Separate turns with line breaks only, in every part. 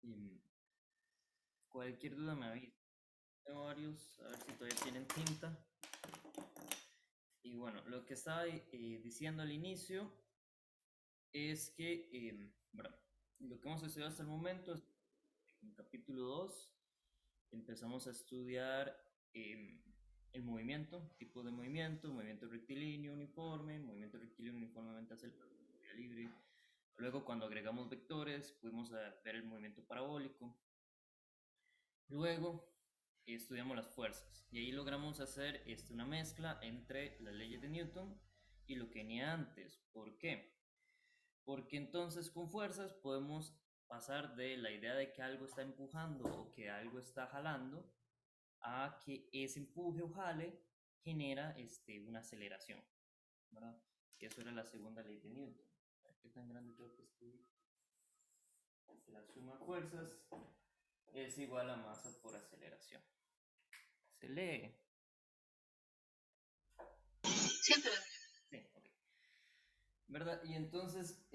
Em, Cualquier duda me avisa. Tengo varios, a ver si todavía tienen tinta. Y bueno, lo que estaba diciendo al inicio es que, bueno, lo que hemos estudiado hasta el momento es en el capítulo 2 empezamos a estudiar el movimiento, tipo de movimiento rectilíneo uniforme, movimiento rectilíneo uniformemente hacia el vía libre. Luego, cuando agregamos vectores, pudimos ver el movimiento parabólico. Luego, estudiamos las fuerzas y ahí logramos hacer una mezcla entre las leyes de Newton y lo que venía antes. ¿Por qué? Porque entonces con fuerzas podemos pasar de la idea de que algo está empujando o que algo está jalando a que ese empuje o jale genera una aceleración, ¿verdad? Que eso era la segunda ley de Newton. A ver qué tan grande tengo que escribir. La suma de fuerzas es igual a masa por aceleración. Se lee.
Sí, pero
Sí, ok. ¿Verdad? Y entonces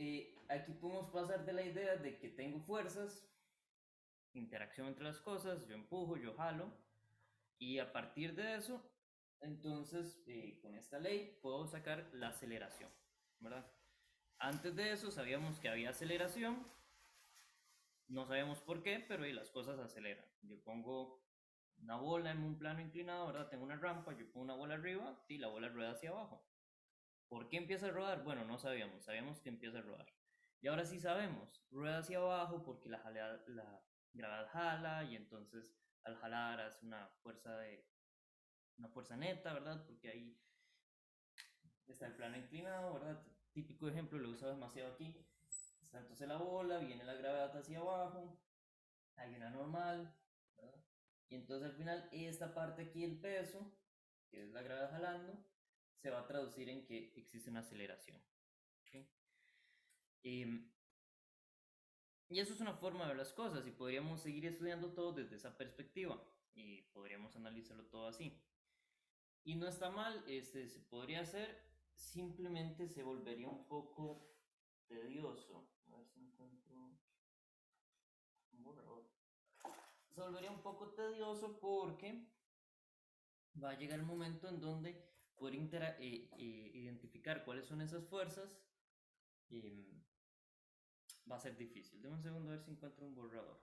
aquí podemos pasar de la idea de que tengo fuerzas, interacción entre las cosas, yo empujo, yo jalo, y a partir de eso, entonces con esta ley puedo sacar la aceleración, ¿verdad? Antes de eso sabíamos que había aceleración, no sabemos por qué, pero ahí las cosas aceleran. Yo pongo una bola en un plano inclinado, ¿verdad? Tengo una rampa, yo pongo una bola arriba y la bola rueda hacia abajo. ¿Por qué empieza a rodar? Bueno, no sabíamos, sabíamos que empieza a rodar. Y ahora sí sabemos, rueda hacia abajo porque la gravedad jala y entonces al jalar hace una fuerza neta, ¿verdad? Porque ahí está el plano inclinado, ¿verdad? Típico ejemplo, lo he usado demasiado aquí. Está entonces la bola, viene la gravedad hacia abajo, hay una normal, ¿verdad? Y entonces al final esta parte aquí, el peso, que es la gravedad jalando, se va a traducir en que existe una aceleración. ¿Okay? Y eso es una forma de ver las cosas y podríamos seguir estudiando todo desde esa perspectiva y podríamos analizarlo todo así. Y no está mal, se podría hacer, simplemente se volvería un poco tedioso. A ver si encuentro un borrador. Se volvería un poco tedioso porque va a llegar el momento en donde poder identificar cuáles son esas fuerzas eh, va a ser difícil. Deme un segundo a ver si encuentro un borrador.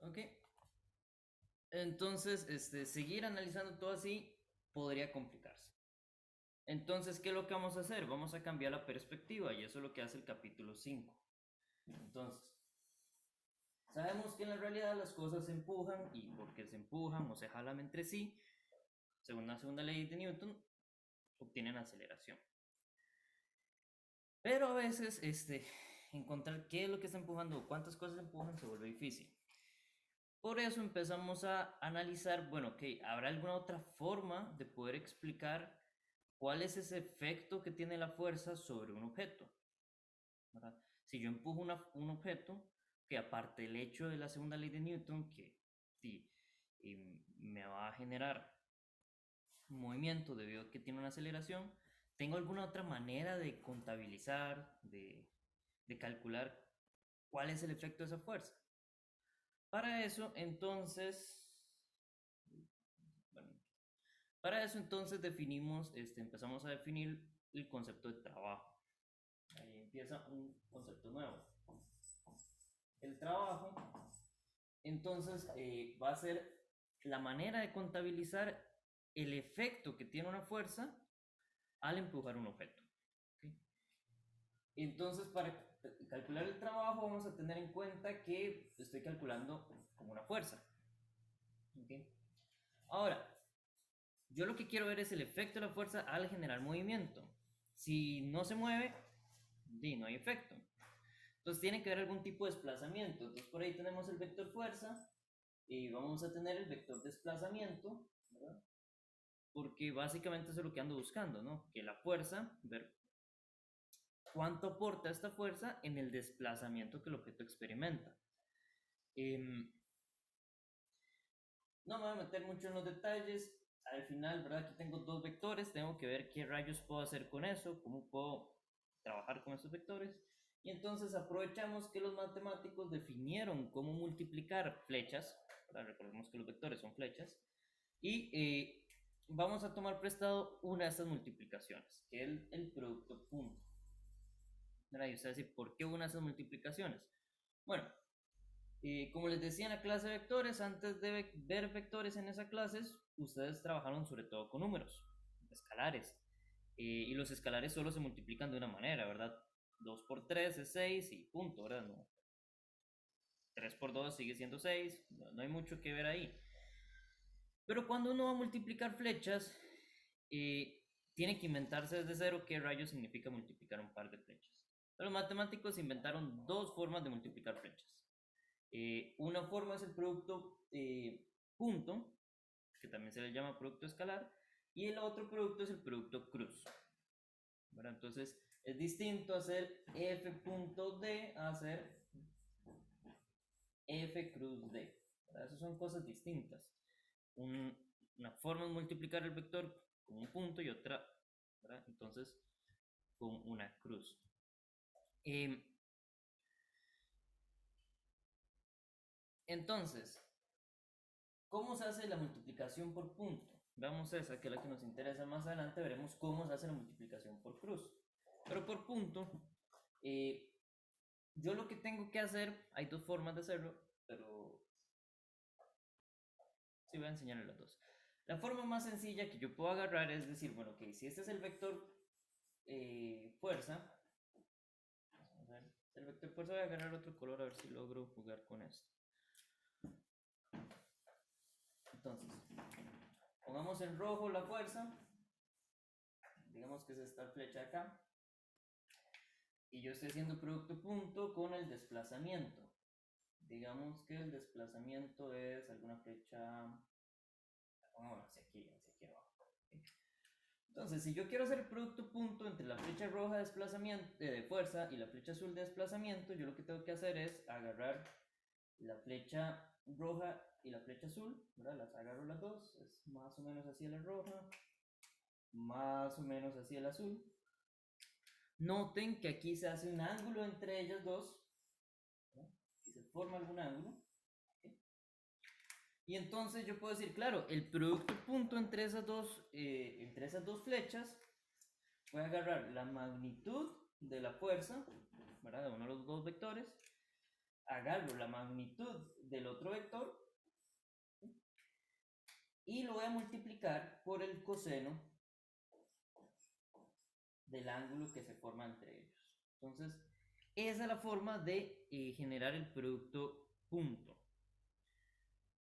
Ok. Entonces, seguir analizando todo así podría complicarse. Entonces, ¿qué es lo que vamos a hacer? Vamos a cambiar la perspectiva y eso es lo que hace el capítulo 5. Entonces, sabemos que en la realidad las cosas se empujan y porque se empujan o se jalan entre sí, según la segunda ley de Newton, obtienen aceleración. Pero a veces, encontrar qué es lo que está empujando o cuántas cosas empujan se vuelve difícil. Por eso empezamos a analizar, bueno, ok, ¿habrá alguna otra forma de poder explicar cuál es ese efecto que tiene la fuerza sobre un objeto? ¿Verdad? Si yo empujo un objeto, que aparte del hecho de la segunda ley de Newton, que sí, me va a generar un movimiento debido a que tiene una aceleración, ¿tengo alguna otra manera de contabilizar, de calcular cuál es el efecto de esa fuerza? Para eso, entonces, bueno, para eso entonces definimos, empezamos a definir el concepto de trabajo. Ahí empieza un concepto nuevo. El trabajo, entonces, va a ser la manera de contabilizar el efecto que tiene una fuerza al empujar un objeto. ¿Okay? Entonces, para calcular el trabajo vamos a tener en cuenta que estoy calculando como una fuerza. ¿Okay? Ahora, yo lo que quiero ver es el efecto de la fuerza al generar movimiento. Si no se mueve, no hay efecto. Entonces tiene que haber algún tipo de desplazamiento. Entonces por ahí tenemos el vector fuerza y vamos a tener el vector desplazamiento, ¿verdad? Porque básicamente eso es lo que ando buscando, ¿no? Que la fuerza, ver cuánto aporta esta fuerza en el desplazamiento que el objeto experimenta. No me voy a meter mucho en los detalles. Al final, ¿verdad? Aquí tengo dos vectores, tengo que ver qué rayos puedo hacer con eso, cómo puedo trabajar con esos vectores. Y entonces aprovechamos que los matemáticos definieron cómo multiplicar flechas, ¿verdad? Recordemos que los vectores son flechas, y vamos a tomar prestado una de estas multiplicaciones, que es el producto punto. ¿Verdad? Y usted va a decir, ¿por qué una de esas multiplicaciones? Bueno, como les decía en la clase de vectores, antes de ver vectores en esa clase, ustedes trabajaron sobre todo con números, escalares. Y los escalares solo se multiplican de una manera, ¿verdad? 2 por 3 es 6 y punto, ¿verdad? No. 3 por 2 sigue siendo 6, no hay mucho que ver ahí. Pero cuando uno va a multiplicar flechas, tiene que inventarse desde cero qué rayos significa multiplicar un par de flechas. Los matemáticos inventaron dos formas de multiplicar flechas. Una forma es el producto punto, que también se le llama producto escalar, y el otro producto es el producto cruz. ¿Verdad? Entonces es distinto hacer f punto d a hacer f cruz d. ¿Verdad? Esas son cosas distintas. Una forma es multiplicar el vector con un punto y otra, ¿verdad? Entonces, con una cruz. Entonces, ¿cómo se hace la multiplicación por punto? Veamos esa, que es la que nos interesa más adelante. Veremos cómo se hace la multiplicación por cruz. Pero por punto, yo lo que tengo que hacer, hay dos formas de hacerlo, pero sí voy a enseñarles las dos. La forma más sencilla que yo puedo agarrar es decir, bueno, que si este es el vector fuerza, vamos a ver, el vector fuerza, voy a agarrar otro color a ver si logro jugar con esto. Entonces, pongamos en rojo la fuerza, digamos que es esta flecha acá, y yo estoy haciendo producto punto con el desplazamiento. Digamos que el desplazamiento es alguna flecha, bueno, hacia aquí abajo. Entonces, si yo quiero hacer el producto punto entre la flecha roja de desplazamiento, de fuerza y la flecha azul de desplazamiento, yo lo que tengo que hacer es agarrar la flecha roja y la flecha azul, ¿verdad? Las agarro las dos, es más o menos hacia la roja, más o menos hacia el azul. Noten que aquí se hace un ángulo entre ellas dos, ¿no? Y se forma algún ángulo. ¿Okay? Y entonces yo puedo decir, claro, el producto punto entre esas dos flechas, voy a agarrar la magnitud de la fuerza, ¿verdad? De uno de los dos vectores, agarro la magnitud del otro vector y lo voy a multiplicar por el coseno del ángulo que se forma entre ellos. Entonces, esa es la forma de generar el producto punto.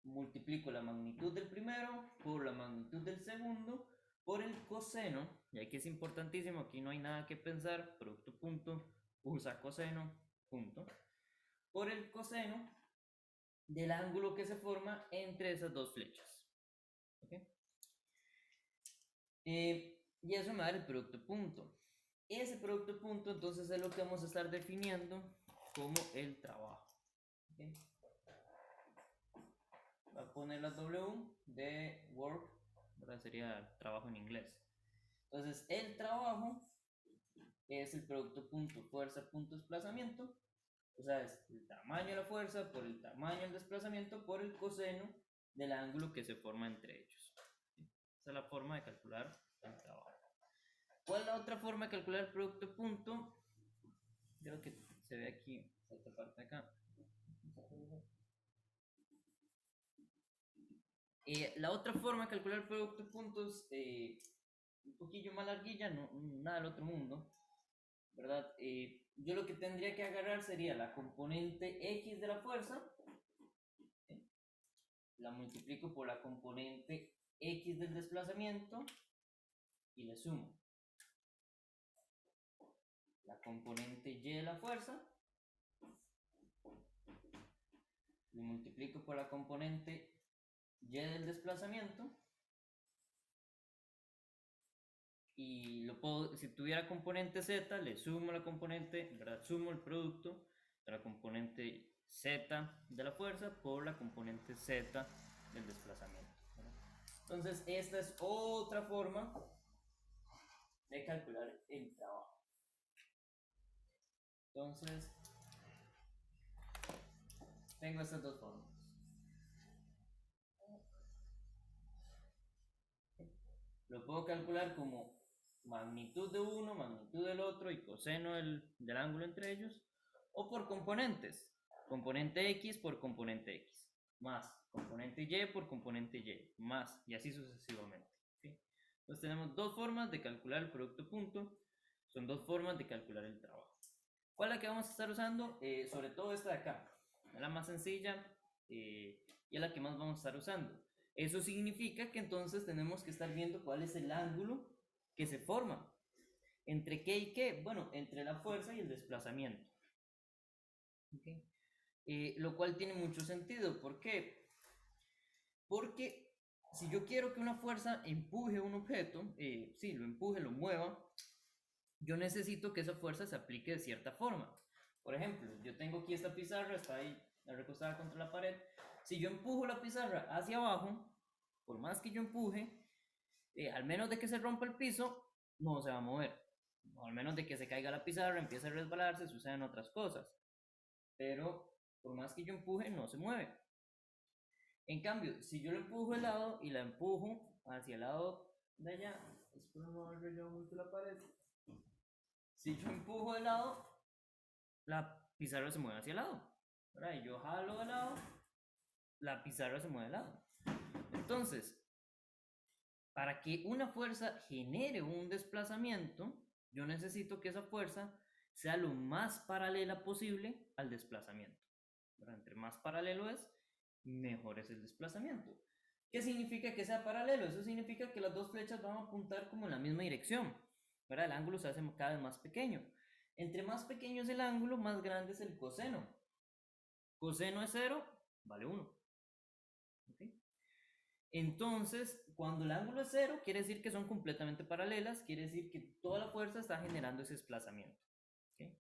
Multiplico la magnitud del primero por la magnitud del segundo por el coseno, y aquí es importantísimo, aquí no hay nada que pensar, producto punto usa coseno, punto, por el coseno del ángulo que se forma entre esas dos flechas. ¿Okay? Y eso me da el producto punto. Ese producto punto entonces es lo que vamos a estar definiendo como el trabajo. ¿Okay? Va a poner la W de work, ¿verdad? Sería trabajo en inglés. Entonces el trabajo es el producto punto fuerza punto desplazamiento. O sea, es el tamaño de la fuerza por el tamaño del desplazamiento por el coseno del ángulo que se forma entre ellos. ¿Sí? Esa es la forma de calcular el trabajo. ¿Cuál es la otra forma de calcular el producto punto? Creo que se ve aquí, esta parte de acá. La otra forma de calcular el producto puntos, un poquillo más larguilla, no, nada del otro mundo, ¿verdad? Yo lo que tendría que agarrar sería la componente X de la fuerza, la multiplico por la componente X del desplazamiento y le sumo la componente Y de la fuerza, le multiplico por la componente Y del desplazamiento y lo puedo, si tuviera componente Z, le sumo la componente, ¿verdad? Sumo el producto de la componente Z de la fuerza por la componente Z del desplazamiento, ¿verdad? Entonces, esta es otra forma de calcular el trabajo. Entonces, tengo estas dos formas. Lo puedo calcular como magnitud de uno, magnitud del otro y coseno del ángulo entre ellos, o por componentes. Componente X por componente X, más componente Y por componente Y, más, y así sucesivamente. ¿Sí? Entonces tenemos dos formas de calcular el producto punto, son dos formas de calcular el trabajo. ¿Cuál es la que vamos a estar usando? Sobre todo esta de acá, es la más sencilla y es la que más vamos a estar usando. Eso significa que entonces tenemos que estar viendo cuál es el ángulo que se forma. ¿Entre qué y qué? Bueno, entre la fuerza y el desplazamiento. ¿Okay? Lo cual tiene mucho sentido. ¿Por qué? Porque si yo quiero que una fuerza empuje un objeto, sí, lo empuje, lo mueva, yo necesito que esa fuerza se aplique de cierta forma. Por ejemplo, yo tengo aquí esta pizarra, está ahí recostada contra la pared. Si yo empujo la pizarra hacia abajo, por más que yo empuje, al menos de que se rompa el piso, no se va a mover. O al menos de que se caiga la pizarra, empiece a resbalarse, suceden otras cosas. Pero por más que yo empuje, no se mueve. En cambio, si yo lo empujo de lado y la empujo hacia el lado de allá, espero no haber yo mucho la pared. Si yo empujo de lado, la pizarra se mueve hacia el lado. ¿Verdad? Y yo jalo de lado, la pizarra se mueve de lado. Entonces, para que una fuerza genere un desplazamiento, yo necesito que esa fuerza sea lo más paralela posible al desplazamiento. ¿Verdad? Entre más paralelo es, mejor es el desplazamiento. ¿Qué significa que sea paralelo? Eso significa que las dos flechas van a apuntar como en la misma dirección. ¿Verdad? El ángulo se hace cada vez más pequeño. Entre más pequeño es el ángulo, más grande es el coseno. Coseno es 0, vale 1. ¿Okay? Entonces, cuando el ángulo es 0, quiere decir que son completamente paralelas, quiere decir que toda la fuerza está generando ese desplazamiento. ¿Okay?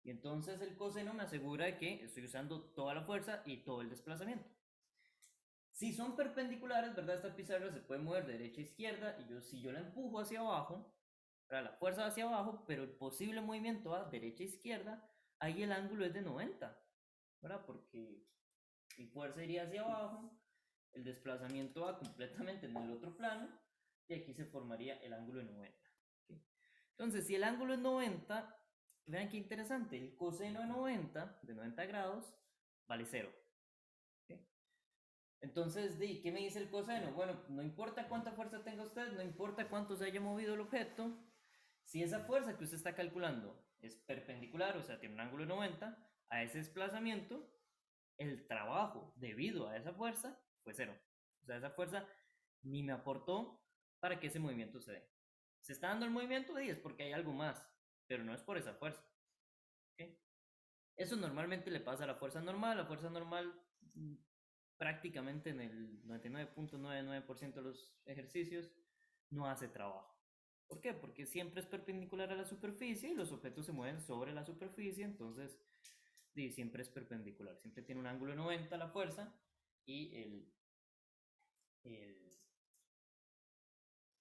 Y entonces el coseno me asegura de que estoy usando toda la fuerza y todo el desplazamiento. Si son perpendiculares, ¿verdad? Esta pizarra se puede mover de derecha a izquierda y si yo la empujo hacia abajo, para la fuerza va hacia abajo, pero el posible movimiento va derecha a izquierda, ahí el ángulo es de 90, ¿verdad? Porque mi fuerza iría hacia abajo, el desplazamiento va completamente en el otro plano y aquí se formaría el ángulo de 90. ¿Okay? Entonces, si el ángulo es 90, vean qué interesante, el coseno de 90 grados, vale 0. ¿Okay? Entonces, ¿qué me dice el coseno? Bueno, no importa cuánta fuerza tenga usted, no importa cuánto se haya movido el objeto, si esa fuerza que usted está calculando es perpendicular, o sea, tiene un ángulo de 90, a ese desplazamiento, el trabajo debido a esa fuerza fue 0. O sea, esa fuerza ni me aportó para que ese movimiento se dé. Se está dando el movimiento y es porque hay algo más, pero no es por esa fuerza. ¿Okay? Eso normalmente le pasa a la fuerza normal. La fuerza normal prácticamente en el 99.99% de los ejercicios no hace trabajo. ¿Por qué? Porque siempre es perpendicular a la superficie y los objetos se mueven sobre la superficie, entonces siempre es perpendicular, siempre tiene un ángulo de 90 la fuerza y el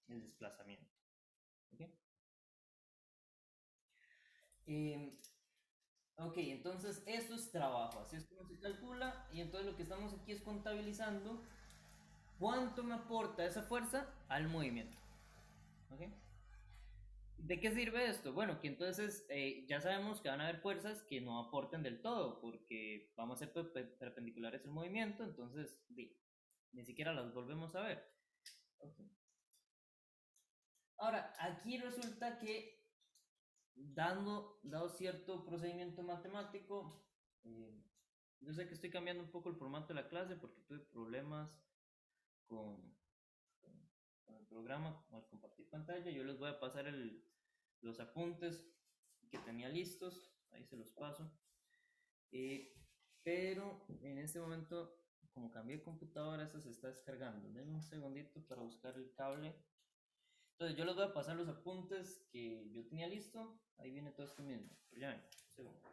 desplazamiento. ¿Okay? Ok, entonces esto es trabajo, así es como se calcula y entonces lo que estamos aquí es contabilizando cuánto me aporta esa fuerza al movimiento. ¿Okay? ¿De qué sirve esto? Bueno, que entonces ya sabemos que van a haber fuerzas que no aporten del todo porque vamos a ser perpendiculares al movimiento, entonces ni siquiera las volvemos a ver. Okay. Ahora, aquí resulta que dado cierto procedimiento matemático, yo sé que estoy cambiando un poco el formato de la clase porque tuve problemas con, con el programa, al compartir pantalla. Yo les voy a pasar los apuntes que tenía listos, ahí se los paso. Pero en este momento, como cambié de computadora, esta se está descargando. Denme un segundito para buscar el cable. Entonces yo les voy a pasar los apuntes que yo tenía listo. Ahí viene todo esto mismo. Pero ya ven, un segundo.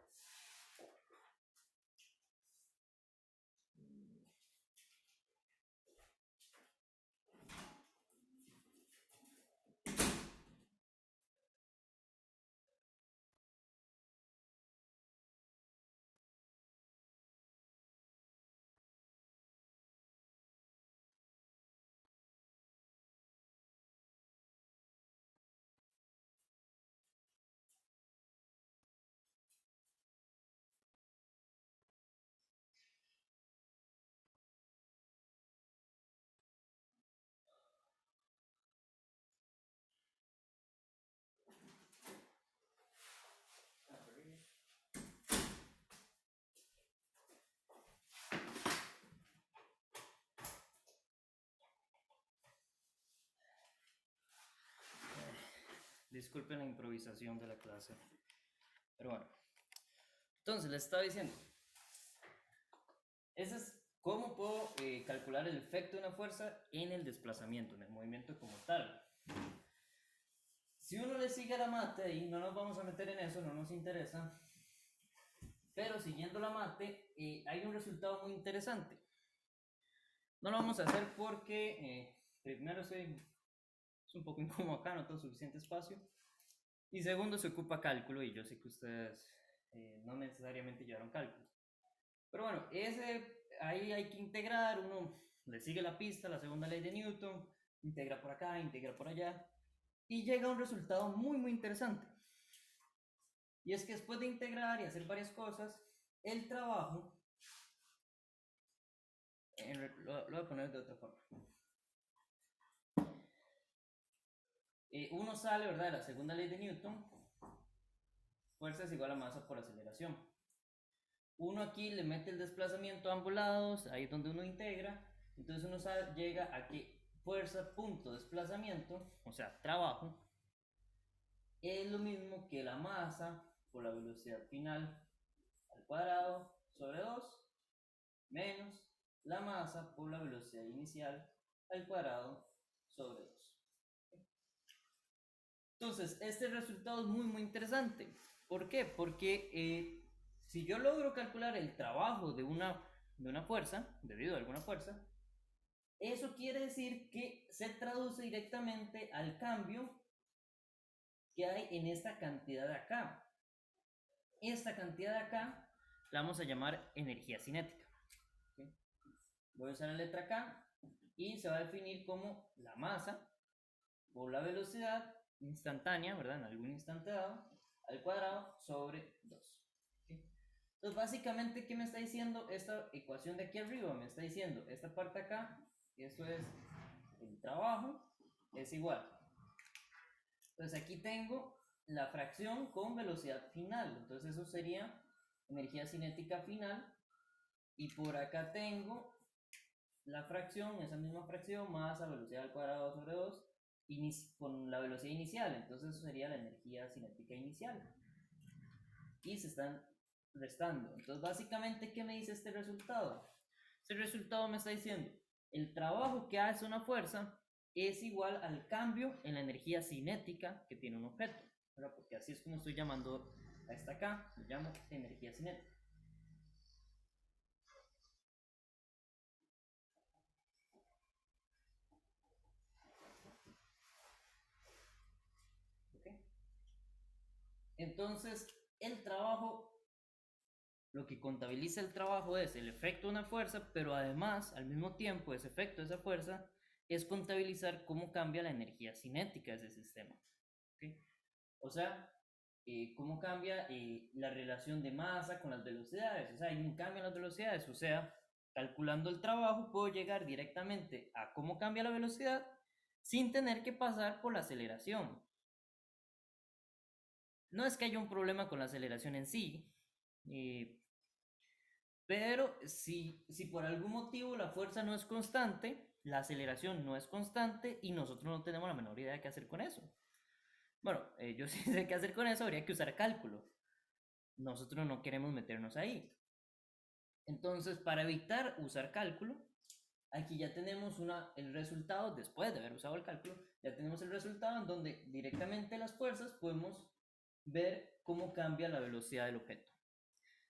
disculpen la improvisación de la clase. Pero bueno, entonces les estaba diciendo, ese es cómo puedo calcular el efecto de una fuerza en el desplazamiento, en el movimiento como tal. Si uno le sigue la mate, y no nos vamos a meter en eso, no nos interesa, pero siguiendo la mate, hay un resultado muy interesante. No lo vamos a hacer porque primero es un poco incómodo acá, no tengo suficiente espacio. Y segundo, se ocupa cálculo y yo sé que ustedes no necesariamente llevaron cálculo. Pero bueno, ahí hay que integrar, uno le sigue la pista, la segunda ley de Newton, integra por acá, integra por allá, y llega a un resultado muy, muy interesante. Y es que después de integrar y hacer varias cosas, el trabajo, lo voy a poner de otra forma. Uno sale, ¿verdad?, de la segunda ley de Newton, fuerza es igual a masa por aceleración. Uno aquí le mete el desplazamiento a ambos lados, ahí es donde uno integra, entonces uno llega a que fuerza punto desplazamiento, o sea, trabajo, es lo mismo que la masa por la velocidad final al cuadrado sobre 2 menos la masa por la velocidad inicial al cuadrado sobre 2. Entonces, este resultado es muy, muy interesante. ¿Por qué? Porque si yo logro calcular el trabajo de una fuerza, debido a alguna fuerza, eso quiere decir que se traduce directamente al cambio que hay en esta cantidad de acá. Esta cantidad de acá la vamos a llamar energía cinética. ¿Okay? Voy a usar la letra K y se va a definir como la masa por la velocidad instantánea, ¿verdad? En algún instante dado, al cuadrado sobre 2. ¿Okay? Entonces, básicamente, ¿qué me está diciendo esta ecuación de aquí arriba? Me está diciendo esta parte acá, eso es el trabajo, es igual. Entonces, aquí tengo la fracción con velocidad final. Entonces, eso sería energía cinética final. Y por acá tengo la fracción, esa misma fracción, más a velocidad al cuadrado sobre 2, con la velocidad inicial. Entonces, eso sería la energía cinética inicial. Y se están restando. Entonces, básicamente, ¿qué me dice este resultado? Este resultado me está diciendo, el trabajo que hace una fuerza es igual al cambio en la energía cinética que tiene un objeto, ¿verdad? Porque así es como estoy llamando a esta acá, lo llamo energía cinética. ¿Okay? Entonces, el trabajo, lo que contabiliza el trabajo es el efecto de una fuerza, pero además, al mismo tiempo, ese efecto de esa fuerza es contabilizar cómo cambia la energía cinética de ese sistema. ¿Okay? O sea, cómo cambia la relación de masa con las velocidades. O sea, hay un cambio en las velocidades. O sea, calculando el trabajo puedo llegar directamente a cómo cambia la velocidad sin tener que pasar por la aceleración. No es que haya un problema con la aceleración en sí, pero si por algún motivo la fuerza no es constante, la aceleración no es constante y nosotros no tenemos la menor idea de qué hacer con eso. Bueno, yo sí sé qué hacer con eso, habría que usar cálculo. Nosotros no queremos meternos ahí. Entonces, para evitar usar cálculo, aquí ya tenemos el resultado, después de haber usado el cálculo, ya tenemos el resultado en donde directamente las fuerzas podemos ver cómo cambia la velocidad del objeto.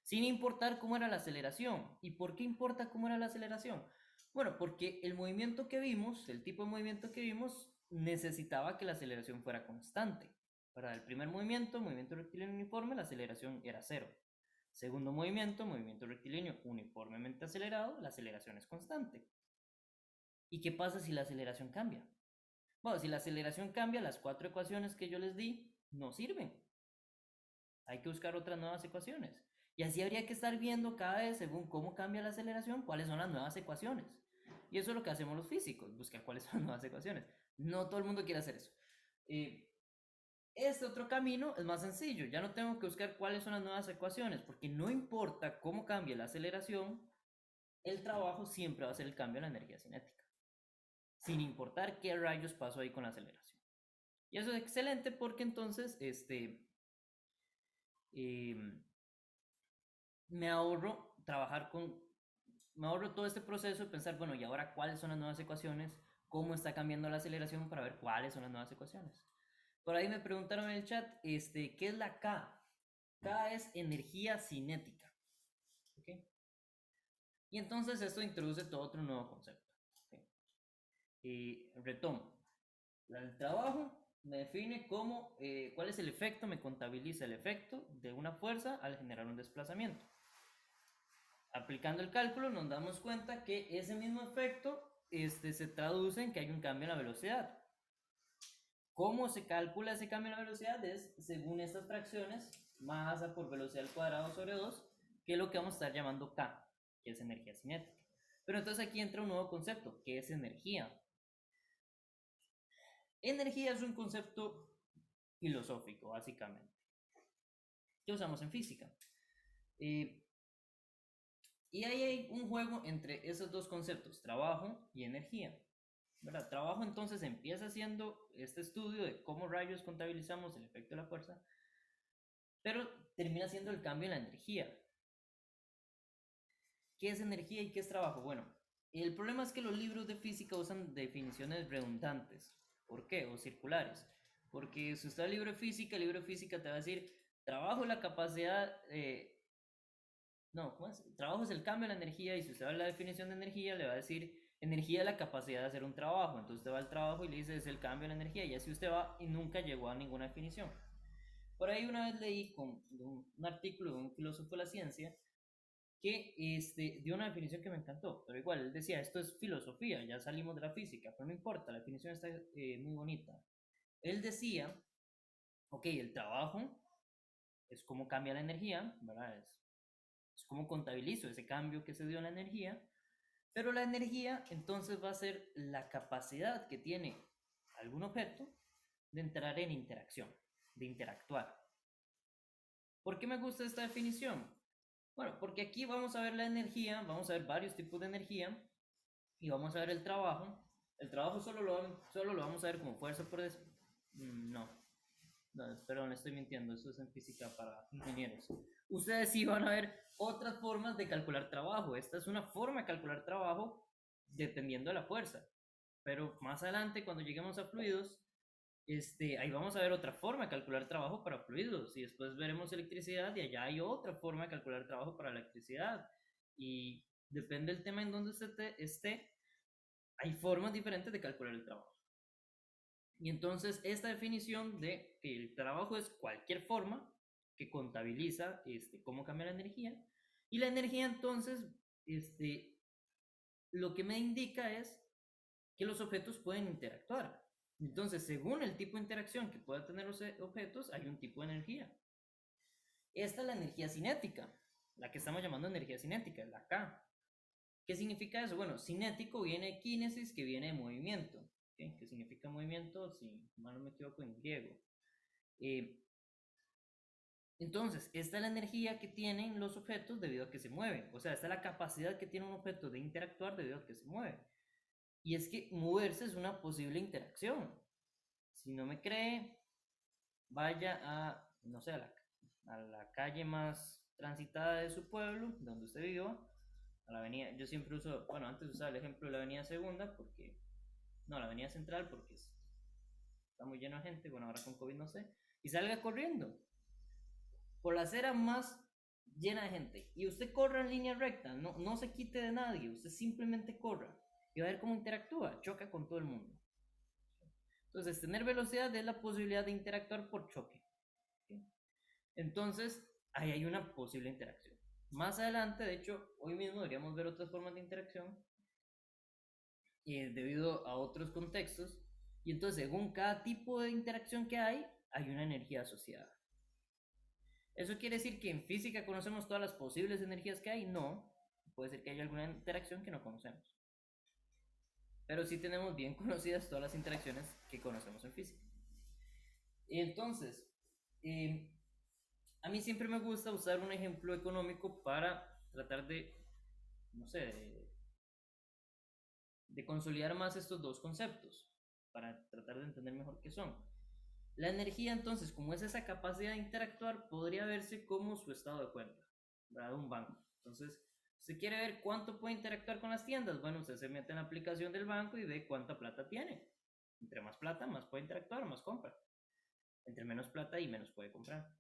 Sin importar cómo era la aceleración. ¿Y por qué importa cómo era la aceleración? Bueno, porque el movimiento que vimos, el tipo de movimiento que vimos, necesitaba que la aceleración fuera constante. Para el primer movimiento rectilíneo uniforme, la aceleración era 0. Segundo movimiento rectilíneo uniformemente acelerado, la aceleración es constante. ¿Y qué pasa si la aceleración cambia? Bueno, si la aceleración cambia, las 4 ecuaciones que yo les di no sirven. Hay que buscar otras nuevas ecuaciones. Y así habría que estar viendo cada vez, según cómo cambia la aceleración, cuáles son las nuevas ecuaciones. Y eso es lo que hacemos los físicos, buscar cuáles son las nuevas ecuaciones. No todo el mundo quiere hacer eso. Este otro camino es más sencillo. Ya no tengo que buscar cuáles son las nuevas ecuaciones, porque no importa cómo cambie la aceleración, el trabajo siempre va a ser el cambio en la energía cinética. Sin importar qué rayos pasó ahí con la aceleración. Y eso es excelente porque entonces me ahorro trabajar con, me ahorro todo este proceso de pensar, bueno, y ahora cuáles son las nuevas ecuaciones, cómo está cambiando la aceleración para ver cuáles son las nuevas ecuaciones. Por ahí me preguntaron en el chat, ¿qué es la K? K es energía cinética. ¿Okay? Y entonces esto introduce todo otro nuevo concepto. ¿Okay? Y retomo. El trabajo me define cómo, cuál es el efecto, me contabiliza el efecto de una fuerza al generar un desplazamiento. Aplicando el cálculo nos damos cuenta que ese mismo efecto se traduce en que hay un cambio en la velocidad. ¿Cómo se calcula ese cambio en la velocidad? Es según estas fracciones, masa por velocidad al cuadrado sobre 2, que es lo que vamos a estar llamando K, que es energía cinética. Pero entonces aquí entra un nuevo concepto, que es energía. Energía es un concepto filosófico, básicamente, que usamos en física. Y ahí hay un juego entre esos dos conceptos, trabajo y energía. ¿Verdad? Trabajo entonces empieza haciendo este estudio de cómo rayos contabilizamos el efecto de la fuerza, pero termina siendo el cambio en la energía. ¿Qué es energía y qué es trabajo? Bueno, el problema es que los libros de física usan definiciones redundantes. ¿Por qué? O circulares. Porque si usted el libro de física te va a decir, trabajo es la capacidad, no, ¿cómo es? Trabajo es el cambio de la energía, y si usted va a la definición de energía, le va a decir, energía es la capacidad de hacer un trabajo. Entonces usted va al trabajo y le dice, es el cambio de la energía, y así usted va y nunca llegó a ninguna definición. Por ahí una vez leí con un artículo de un filósofo de la ciencia que dio una definición que me encantó, pero igual él decía, esto es filosofía, ya salimos de la física, pero no importa, la definición está muy bonita. Él decía, ok, el trabajo es como cambia la energía, ¿verdad? Es como contabilizo ese cambio que se dio en la energía, pero la energía entonces va a ser la capacidad que tiene algún objeto de entrar en interacción, de interactuar. ¿Por qué me gusta esta definición? Bueno, porque aquí vamos a ver la energía, vamos a ver varios tipos de energía y vamos a ver el trabajo. El trabajo solo lo vamos a ver como fuerza por... No, no, perdón, estoy mintiendo, eso es en física para ingenieros. Ustedes sí van a ver otras formas de calcular trabajo. Esta es una forma de calcular trabajo dependiendo de la fuerza. Pero más adelante, cuando lleguemos a fluidos, ahí vamos a ver otra forma de calcular trabajo para fluidos, y después veremos electricidad y allá hay otra forma de calcular trabajo para electricidad. Y depende del tema en donde usted esté, hay formas diferentes de calcular el trabajo. Y entonces esta definición de que el trabajo es cualquier forma que contabiliza cómo cambia la energía, y la energía entonces lo que me indica es que los objetos pueden interactuar. Entonces, según el tipo de interacción que puedan tener los objetos, hay un tipo de energía. Esta es la energía cinética, la que estamos llamando energía cinética, la K. ¿Qué significa eso? Bueno, cinético viene de kinesis, que viene de movimiento. ¿Okay? ¿Qué significa movimiento? Si mal no me equivoco, en griego. Entonces, esta es la energía que tienen los objetos debido a que se mueven. O sea, esta es la capacidad que tiene un objeto de interactuar debido a que se mueve. Y es que moverse es una posible interacción. Si no me cree, vaya a, no sé, a la calle más transitada de su pueblo, donde usted viva, a la avenida. Yo siempre uso, bueno, antes usaba el ejemplo de la avenida Segunda, porque, no, la avenida Central, porque está muy lleno de gente, bueno, ahora con COVID no sé, y salga corriendo por la acera más llena de gente, y usted corra en línea recta, no se quite de nadie, usted simplemente corra, y va a ver cómo interactúa, choca con todo el mundo. Entonces, tener velocidad es la posibilidad de interactuar por choque. ¿Okay? Entonces, ahí hay una posible interacción. Más adelante, de hecho, hoy mismo deberíamos ver otras formas de interacción debido a otros contextos. Y entonces, según cada tipo de interacción que hay una energía asociada. ¿Eso quiere decir que en física conocemos todas las posibles energías que hay? No. Puede ser que haya alguna interacción que no conocemos. Pero sí tenemos bien conocidas todas las interacciones que conocemos en física. Entonces, a mí siempre me gusta usar un ejemplo económico para tratar de, no sé, de consolidar más estos dos conceptos, para tratar de entender mejor qué son. La energía, entonces, como es esa capacidad de interactuar, podría verse como su estado de cuenta, ¿verdad? De un banco. Entonces, usted quiere ver cuánto puede interactuar con las tiendas. Bueno, usted se mete en la aplicación del banco y ve cuánta plata tiene. Entre más plata, más puede interactuar, más compra. Entre menos plata y menos puede comprar.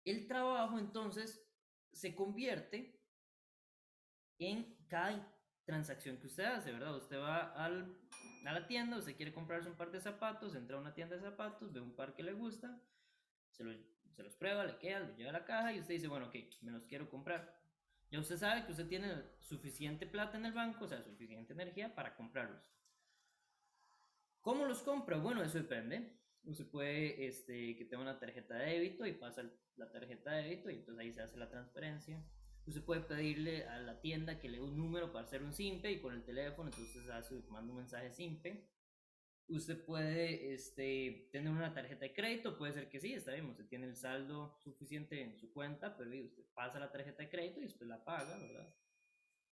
El trabajo, entonces, se convierte en cada transacción que usted hace, ¿verdad? Usted va a la tienda, usted quiere comprarse un par de zapatos, entra a una tienda de zapatos, ve un par que le gusta, se los, se los prueba, le queda, lo lleva a la caja y usted dice, bueno, ok, me los quiero comprar. Ya usted sabe que usted tiene suficiente plata en el banco, o sea, suficiente energía para comprarlos. ¿Cómo los compra? Bueno, eso depende. Usted puede que tenga una tarjeta de débito y pasa la tarjeta de débito y entonces ahí se hace la transferencia. Usted puede pedirle a la tienda que le dé un número para hacer un simpe y con el teléfono entonces manda un mensaje simpe. Usted puede tener una tarjeta de crédito, puede ser que sí, está bien, usted tiene el saldo suficiente en su cuenta, pero usted pasa la tarjeta de crédito y después la paga, ¿verdad?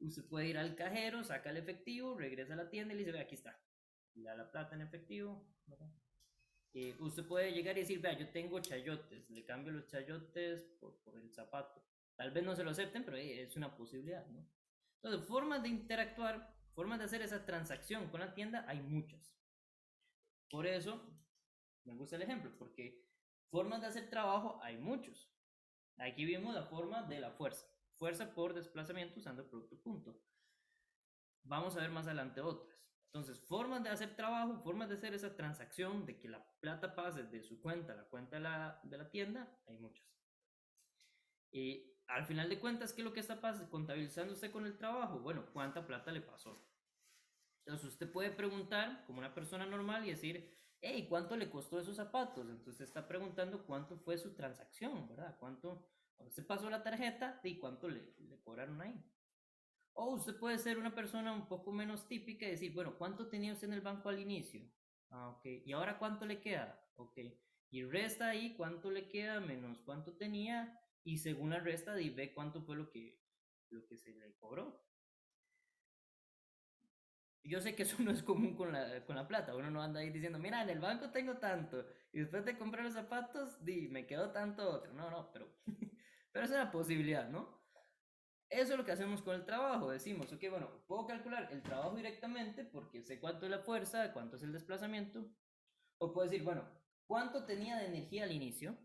Usted puede ir al cajero, saca el efectivo, regresa a la tienda y le dice, ve, aquí está, le da la plata en efectivo, ¿verdad? Usted puede llegar y decir, vea, yo tengo chayotes, le cambio los chayotes por el zapato. Tal vez no se lo acepten, pero es una posibilidad, ¿no? Entonces, formas de interactuar, formas de hacer esa transacción con la tienda, hay muchas. Por eso, me gusta el ejemplo, porque formas de hacer trabajo hay muchos. Aquí vimos la forma de la fuerza. Fuerza por desplazamiento usando el producto punto. Vamos a ver más adelante otras. Entonces, formas de hacer trabajo, formas de hacer esa transacción, de que la plata pase de su cuenta a la cuenta de la tienda, hay muchas. Al final de cuentas, ¿qué es lo que está contabilizando usted con el trabajo? Bueno, ¿cuánta plata le pasó? Entonces, usted puede preguntar como una persona normal y decir, hey, ¿cuánto le costó esos zapatos? Entonces, está preguntando cuánto fue su transacción, ¿verdad? ¿Cuánto usted pasó la tarjeta y cuánto le cobraron ahí? O usted puede ser una persona un poco menos típica y decir, bueno, ¿cuánto tenía usted en el banco al inicio? Ah, ok. ¿Y ahora cuánto le queda? Ok. Y resta ahí cuánto le queda menos cuánto tenía y según la resta y ve cuánto fue lo que se le cobró. Yo sé que eso no es común con la plata. Uno no anda ahí diciendo, mira, en el banco tengo tanto y después de comprar los zapatos, me quedó tanto otro. No, no, pero, pero es una posibilidad, ¿no? Eso es lo que hacemos con el trabajo. Decimos, ok, bueno, puedo calcular el trabajo directamente porque sé cuánto es la fuerza, cuánto es el desplazamiento. O puedo decir, bueno, cuánto tenía de energía al inicio.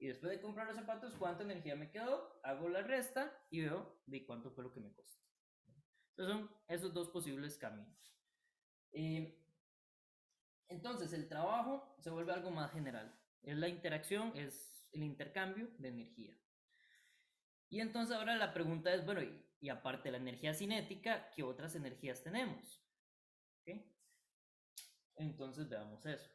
Y después de comprar los zapatos, cuánta energía me quedó. Hago la resta y veo de cuánto fue lo que me costó. Entonces son esos dos posibles caminos. Entonces el trabajo se vuelve algo más general. Es la interacción, es el intercambio de energía. Y entonces ahora la pregunta es, bueno, y aparte de la energía cinética, ¿qué otras energías tenemos? ¿Okay? Entonces veamos eso.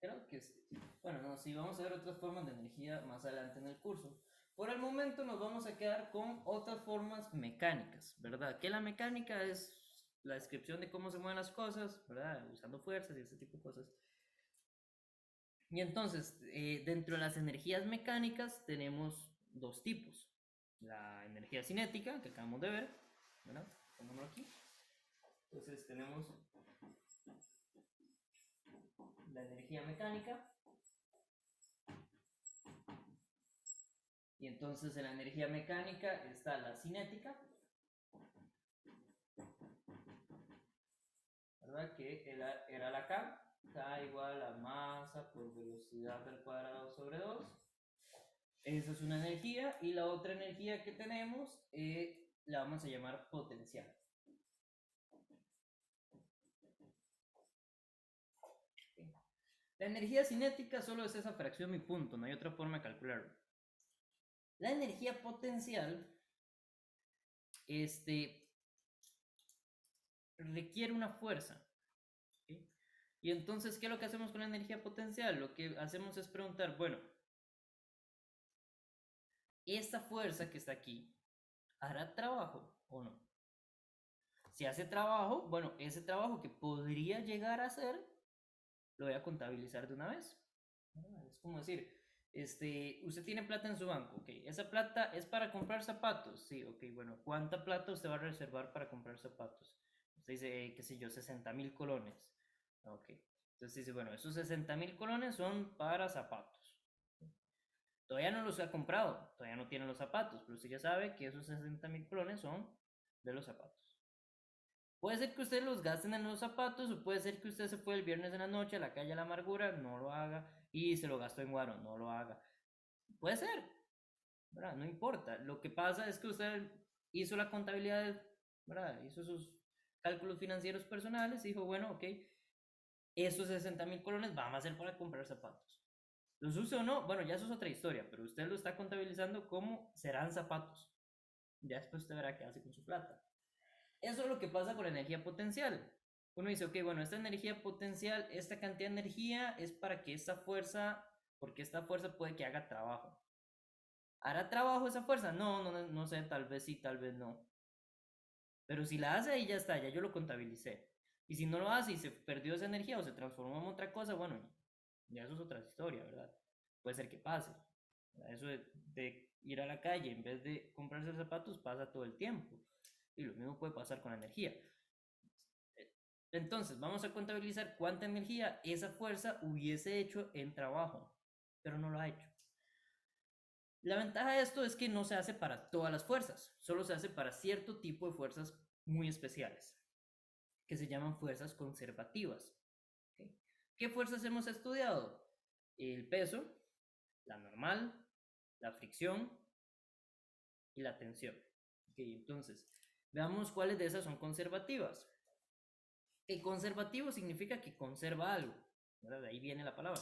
Creo que sí. Bueno, no, sí, vamos a ver otras formas de energía más adelante en el curso. Por el momento nos vamos a quedar con otras formas mecánicas, ¿verdad? Que la mecánica es la descripción de cómo se mueven las cosas, ¿verdad? Usando fuerzas y ese tipo de cosas. Y entonces, dentro de las energías mecánicas tenemos dos tipos. La energía cinética, que acabamos de ver, ¿verdad? Pongámoslo aquí. Entonces tenemos la energía mecánica. Y entonces en la energía mecánica está la cinética, ¿verdad? Que era la K. K igual a masa por velocidad al cuadrado sobre 2. Esa es una energía. Y la otra energía que tenemos la vamos a llamar potencial. La energía cinética solo es esa fracción y punto, no hay otra forma de calcularlo. La energía potencial requiere una fuerza. ¿Sí? Y entonces, ¿qué es lo que hacemos con la energía potencial? Lo que hacemos es preguntar, bueno, ¿esta fuerza que está aquí hará trabajo o no? Si hace trabajo, bueno, ese trabajo que podría llegar a hacer, lo voy a contabilizar de una vez. Es como decir, usted tiene plata en su banco, ok, esa plata es para comprar zapatos, sí, ok, bueno, ¿cuánta plata usted va a reservar para comprar zapatos? Usted dice, qué sé yo, 60.000 colones. Ok. Entonces dice, bueno, esos 60.000 colones son para zapatos. Todavía no los ha comprado, todavía no tiene los zapatos, pero usted ya sabe que esos 60.000 colones son de los zapatos. Puede ser que ustedes los gasten en los zapatos o puede ser que usted se fue el viernes en la noche a la calle a la amargura, no lo haga, y se lo gastó en guaro, no lo haga. Puede ser, ¿verdad? No importa. Lo que pasa es que usted hizo la contabilidad, ¿verdad? Hizo sus cálculos financieros personales y dijo, bueno, ok, esos 60.000 colones van a ser para comprar zapatos. ¿Los use o no? Bueno, ya eso es otra historia, pero usted lo está contabilizando como serán zapatos. Ya después usted verá qué hace con su plata. Eso es lo que pasa con la energía potencial. Uno dice, ok, bueno, esta energía potencial, esta cantidad de energía es para que esta fuerza, porque esta fuerza puede que haga trabajo. ¿Hará trabajo esa fuerza? No, no, no sé, tal vez sí, tal vez no. Pero si la hace ahí ya está, ya yo lo contabilicé. Y si no lo hace y se perdió esa energía o se transformó en otra cosa, bueno, ya eso es otra historia, ¿verdad? Puede ser que pase. Eso de ir a la calle en vez de comprarse zapatos pasa todo el tiempo. Y lo mismo puede pasar con la energía. Entonces, vamos a contabilizar cuánta energía esa fuerza hubiese hecho en trabajo, pero no lo ha hecho. La ventaja de esto es que no se hace para todas las fuerzas, solo se hace para cierto tipo de fuerzas muy especiales, que se llaman fuerzas conservativas. ¿Okay? ¿Qué fuerzas hemos estudiado? El peso, la normal, la fricción y la tensión. ¿Okay? Entonces, veamos cuáles de esas son conservativas. El conservativo significa que conserva algo, ¿verdad? De ahí viene la palabra.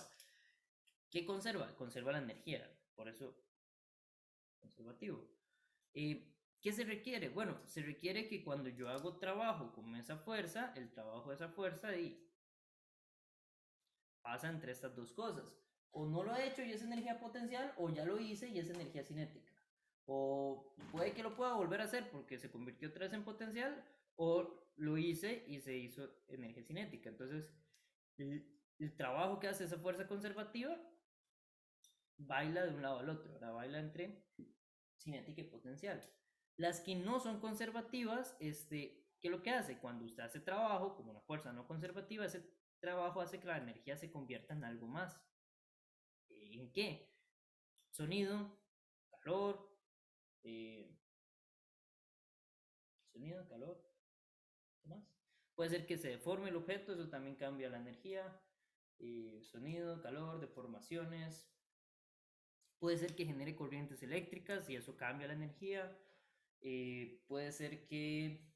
¿Qué conserva? Conserva la energía, por eso conservativo. ¿Qué se requiere? Bueno, se requiere que cuando yo hago trabajo con esa fuerza, el trabajo de esa fuerza y pasa entre estas dos cosas. O no lo he hecho y es energía potencial, o ya lo hice y es energía cinética. O puede que lo pueda volver a hacer porque se convirtió otra vez en potencial, o lo hice y se hizo energía cinética. Entonces, el trabajo que hace esa fuerza conservativa baila de un lado al otro, ¿verdad? Baila entre cinética y potencial. Las que no son conservativas, ¿qué es lo que hace? Cuando usted hace trabajo como una fuerza no conservativa, ese trabajo hace que la energía se convierta en algo más. ¿En qué? Sonido, calor, eh, sonido, calor, ¿qué más? Puede ser que se deforme el objeto, eso también cambia la energía. Sonido, calor, deformaciones. Puede ser que genere corrientes eléctricas y eso cambia la energía. Puede ser que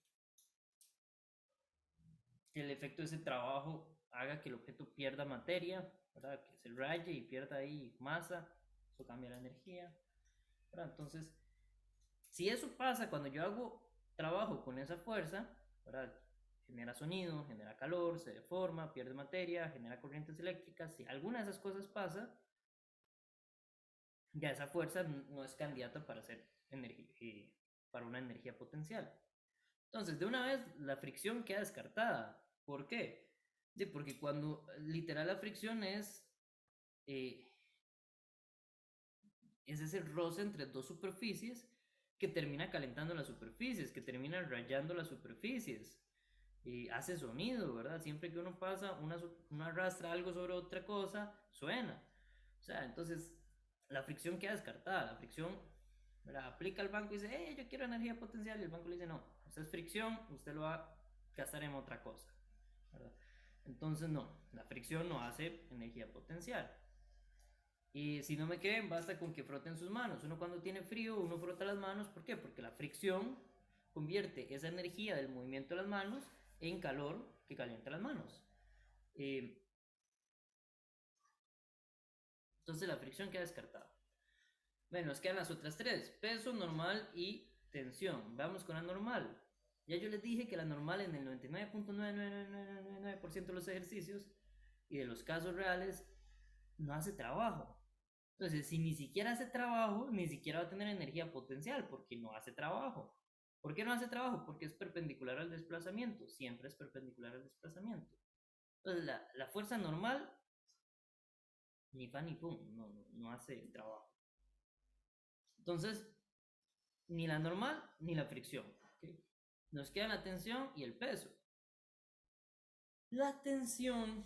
el efecto de ese trabajo haga que el objeto pierda materia, ¿verdad? Que se raye y pierda ahí masa, eso cambia la energía, ¿verdad? Entonces, si eso pasa cuando yo hago trabajo con esa fuerza, ¿verdad? Genera sonido, genera calor, se deforma, pierde materia, genera corrientes eléctricas, si alguna de esas cosas pasa, ya esa fuerza no es candidata para ser para una energía potencial. Entonces, de una vez la fricción queda descartada. ¿Por qué? Sí, porque cuando literal la fricción eh, es ese roce entre dos superficies que termina calentando las superficies, que termina rayando las superficies. Y hace sonido, ¿verdad? Siempre que uno pasa, una arrastra algo sobre otra cosa, suena. O sea, entonces la fricción queda descartada. La fricción, ¿verdad? Aplica al banco y dice, yo quiero energía potencial. Y el banco le dice, no, esa es fricción, usted lo va a gastar en otra cosa, ¿verdad? Entonces, no, la fricción no hace energía potencial. Y si no me creen, basta con que froten sus manos. Uno cuando tiene frío, uno frota las manos. ¿Por qué? Porque la fricción convierte esa energía del movimiento de las manos en calor que calienta las manos. Entonces la fricción queda descartada. Bueno, nos quedan las otras tres: peso, normal y tensión. Vamos con la normal. Ya yo les dije que la normal en el 99.99999% de los ejercicios y de los casos reales no hace trabajo. Entonces, si ni siquiera hace trabajo, ni siquiera va a tener energía potencial porque no hace trabajo. ¿Por qué no hace trabajo? Porque es perpendicular al desplazamiento. Siempre es perpendicular al desplazamiento. Entonces, la fuerza normal, ni fa ni pum, no hace trabajo. Entonces, ni la normal ni la fricción. ¿Okay? Nos queda la tensión y el peso. La tensión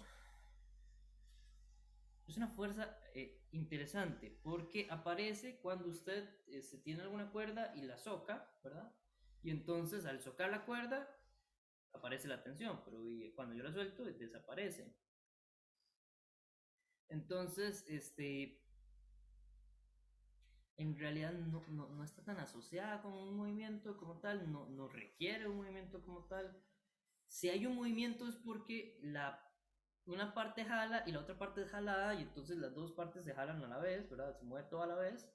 es una fuerza interesante porque aparece cuando usted se tiene alguna cuerda y la soca, ¿verdad? Y entonces al socar la cuerda aparece la tensión, pero cuando yo la suelto desaparece. Entonces, en realidad no está tan asociada con un movimiento como tal, no requiere un movimiento como tal. Si hay un movimiento es porque una parte jala y la otra parte es jalada y entonces las dos partes se jalan a la vez, ¿verdad? Se mueve todo a la vez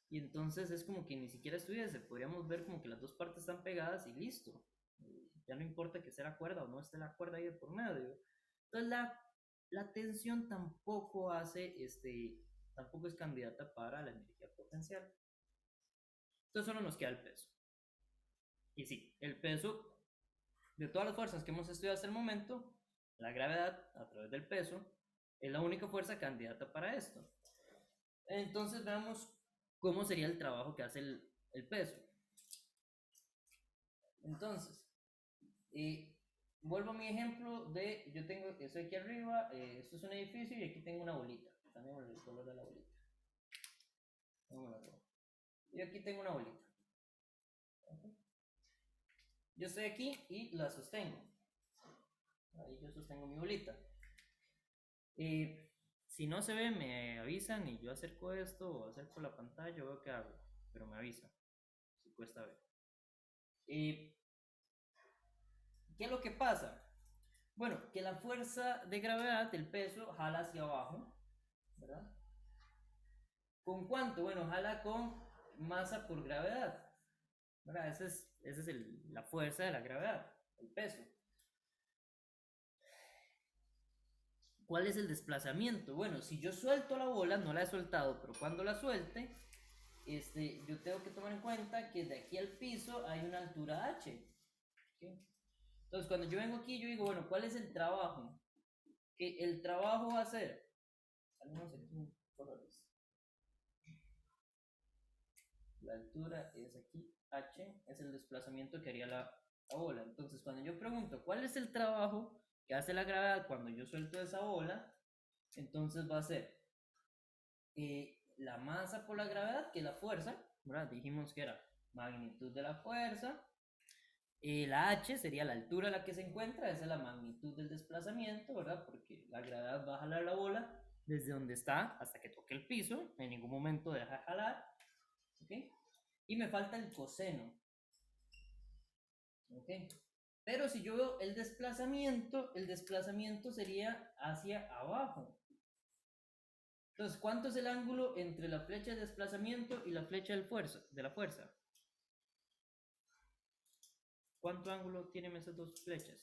y entonces es como que ni siquiera estuviese, podríamos ver como que las dos partes están pegadas y listo. Ya no importa que sea la cuerda o no esté la cuerda ahí de por medio. Entonces la tensión tampoco tampoco es candidata para la energía potencial. Entonces solo nos queda el peso. Y sí, el peso de todas las fuerzas que hemos estudiado hasta el momento, la gravedad a través del peso es la única fuerza candidata para esto. Entonces veamos cómo sería el trabajo que hace el peso. Entonces, vuelvo a mi ejemplo estoy aquí arriba, esto es un edificio y aquí tengo una bolita. También el color de la bolita. Y aquí tengo una bolita. ¿Okay? Yo estoy aquí y la sostengo. Ahí yo sostengo mi bolita. Si no se ve, me avisan y yo acerco esto o acerco la pantalla, veo qué hago, pero me avisan si cuesta ver. ¿Qué es lo que pasa? Bueno, que la fuerza de gravedad del peso jala hacia abajo, ¿verdad? ¿Con cuánto? Bueno, jala con masa por gravedad, ¿verdad? Esa es la fuerza de la gravedad, el peso. ¿Cuál es el desplazamiento? Bueno, si yo suelto la bola, no la he soltado, pero cuando la suelte, yo tengo que tomar en cuenta que de aquí al piso hay una altura h. ¿Okay? Entonces, cuando yo vengo aquí, yo digo, bueno, ¿cuál es el trabajo? Que el trabajo va a ser, salimos aquí colores. La altura es aquí, h es el desplazamiento que haría la bola. Entonces, cuando yo pregunto, ¿cuál es el trabajo que hace la gravedad cuando yo suelto esa bola? Entonces va a ser la masa por la gravedad, que es la fuerza, ¿verdad? Dijimos que era magnitud de la fuerza. La h sería la altura a la que se encuentra, esa es la magnitud del desplazamiento, ¿verdad? Porque la gravedad va a jalar la bola desde donde está hasta que toque el piso, en ningún momento deja de jalar, ¿ok? Y me falta el coseno, ¿ok? Pero si yo veo el desplazamiento sería hacia abajo. Entonces, ¿cuánto es el ángulo entre la flecha de desplazamiento y la flecha de la fuerza? ¿Cuánto ángulo tienen esas dos flechas?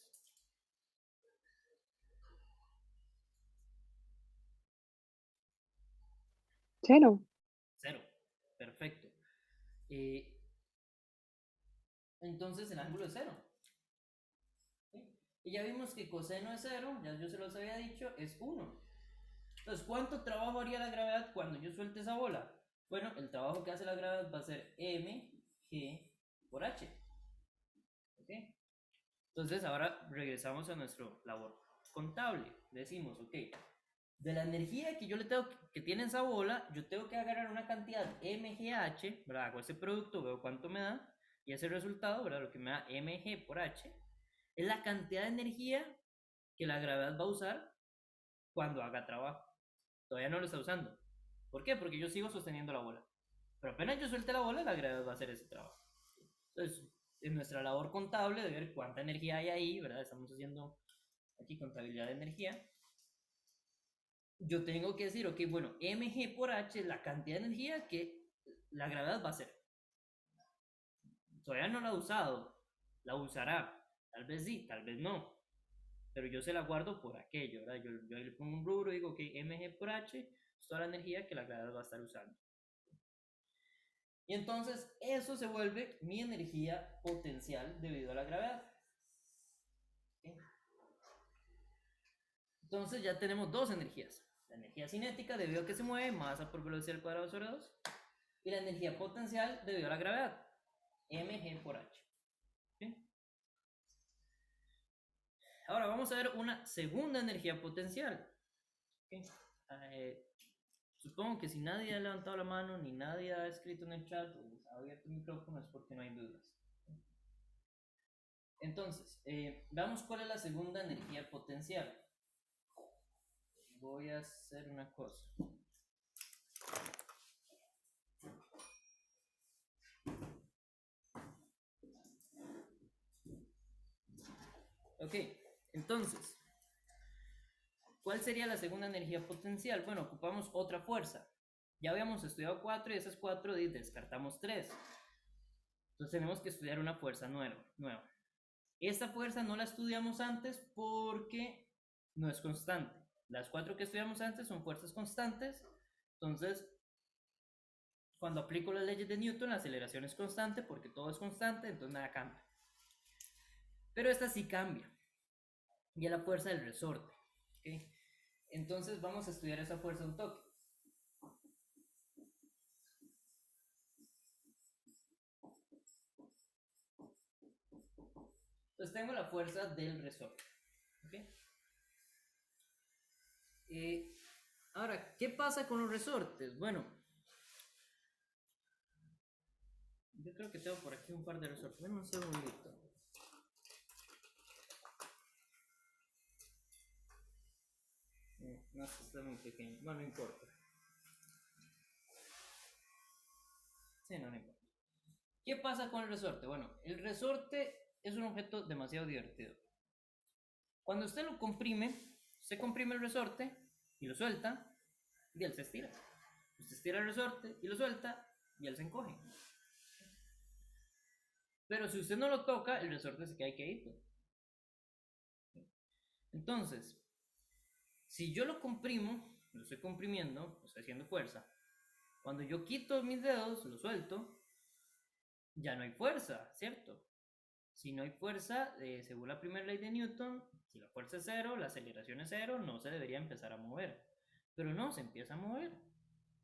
Cero.
Cero. Perfecto. Entonces el ángulo es cero. ¿Sí? Y ya vimos que coseno es cero, ya yo se los había dicho, es 1. Entonces, ¿cuánto trabajo haría la gravedad cuando yo suelte esa bola? Bueno, el trabajo que hace la gravedad va a ser mg por h. ¿Ok? Entonces, ahora regresamos a nuestro labor contable. Decimos, ok, de la energía que yo le tengo que tiene esa bola, yo tengo que agarrar una cantidad mgh, ¿verdad? Hago ese producto, veo cuánto me da, y ese resultado, ¿verdad? Lo que me da mg por h, es la cantidad de energía que la gravedad va a usar cuando haga trabajo. Todavía no lo está usando. ¿Por qué? Porque yo sigo sosteniendo la bola. Pero apenas yo suelte la bola, la gravedad va a hacer ese trabajo. Entonces, en nuestra labor contable de ver cuánta energía hay ahí, ¿verdad? Estamos haciendo aquí contabilidad de energía. Yo tengo que decir, ok, bueno, mg por h es la cantidad de energía que la gravedad va a hacer. Todavía no la ha usado, la usará. Tal vez sí, tal vez no. Pero yo se la guardo por aquello, ¿verdad? Yo le pongo un rubro y digo, ok, mg por h es toda la energía que la gravedad va a estar usando. Y entonces eso se vuelve mi energía potencial debido a la gravedad. ¿Okay? Entonces ya tenemos dos energías. La energía cinética debido a que se mueve, masa por velocidad al cuadrado sobre 2. Y la energía potencial debido a la gravedad, mg por h. ¿Okay? Ahora vamos a ver una segunda energía potencial. ¿Okay? Supongo que si nadie ha levantado la mano ni nadie ha escrito en el chat o ha abierto el micrófono es porque no hay dudas. Entonces, veamos cuál es la segunda energía potencial. Voy a hacer una cosa. Ok, entonces, ¿cuál sería la segunda energía potencial? Bueno, ocupamos otra fuerza. Ya habíamos estudiado 4 y esas 4 descartamos 3. Entonces tenemos que estudiar una fuerza nueva. Esta fuerza no la estudiamos antes porque no es constante. Las 4 que estudiamos antes son fuerzas constantes. Entonces, cuando aplico las leyes de Newton, la aceleración es constante porque todo es constante, entonces nada cambia. Pero esta sí cambia. Y es la fuerza del resorte. ¿Okay? Entonces vamos a estudiar esa fuerza un toque. Entonces tengo la fuerza del resorte. ¿Okay? Ahora, ¿qué pasa con los resortes? Bueno, yo creo que tengo por aquí un par de resortes. Dame un segundito. No sé, está muy pequeño. Bueno, no importa. Sí, no importa. ¿Qué pasa con el resorte? Bueno, el resorte es un objeto demasiado divertido. Cuando usted lo comprime, se comprime el resorte y lo suelta y él se estira. Usted estira el resorte y lo suelta y él se encoge. Pero si usted no lo toca, el resorte se queda quedito. Entonces, si yo lo comprimo, lo estoy comprimiendo, lo estoy haciendo fuerza. Cuando yo quito mis dedos, lo suelto, ya no hay fuerza, ¿cierto? Si no hay fuerza, según la primera ley de Newton, si la fuerza es cero, la aceleración es cero, no se debería empezar a mover. Pero no, se empieza a mover,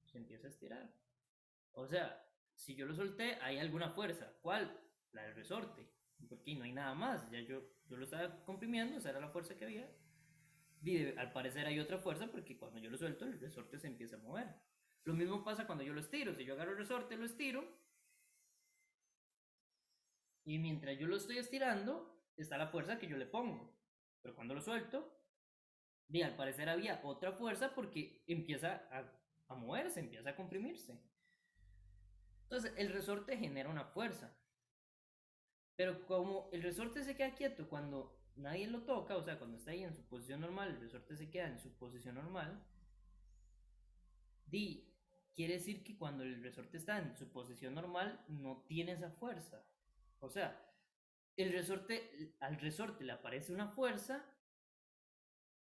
se empieza a estirar. O sea, si yo lo solté, hay alguna fuerza. ¿Cuál? La del resorte. Porque no hay nada más. Ya yo lo estaba comprimiendo, esa era la fuerza que había. Y al parecer hay otra fuerza porque cuando yo lo suelto, el resorte se empieza a mover. Lo mismo pasa cuando yo lo estiro. Si yo agarro el resorte, lo estiro. Y mientras yo lo estoy estirando, está la fuerza que yo le pongo. Pero cuando lo suelto, y al parecer había otra fuerza porque empieza a moverse, empieza a comprimirse. Entonces, el resorte genera una fuerza. Pero como el resorte se queda quieto cuando nadie lo toca, o sea, cuando está ahí en su posición normal, el resorte se queda en su posición normal, quiere decir que cuando el resorte está en su posición normal, no tiene esa fuerza. O sea, al resorte le aparece una fuerza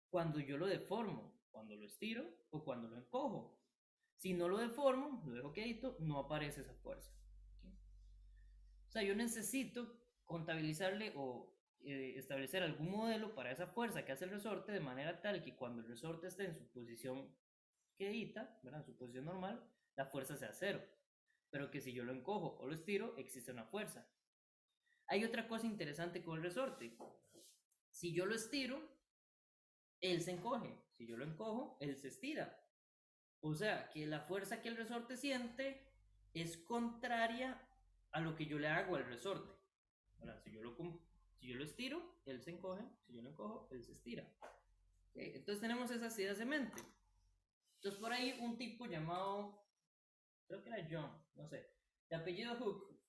cuando yo lo deformo, cuando lo estiro o cuando lo encojo. Si no lo deformo, lo dejo quedito, no aparece esa fuerza. ¿Sí? O sea, yo necesito contabilizarle o establecer algún modelo para esa fuerza que hace el resorte de manera tal que cuando el resorte esté en su posición quedita, ¿verdad? En su posición normal, la fuerza sea cero. Pero que si yo lo encojo o lo estiro, existe una fuerza. Hay otra cosa interesante con el resorte. Si yo lo estiro, él se encoge. Si yo lo encojo, él se estira. O sea, que la fuerza que el resorte siente es contraria a lo que yo le hago al resorte. Ahora, si yo lo estiro, él se encoge. Si yo lo encojo, él se estira. Entonces tenemos esas ideas de mente. Entonces por ahí un tipo llamado, creo que era John, no sé, de apellido Hook,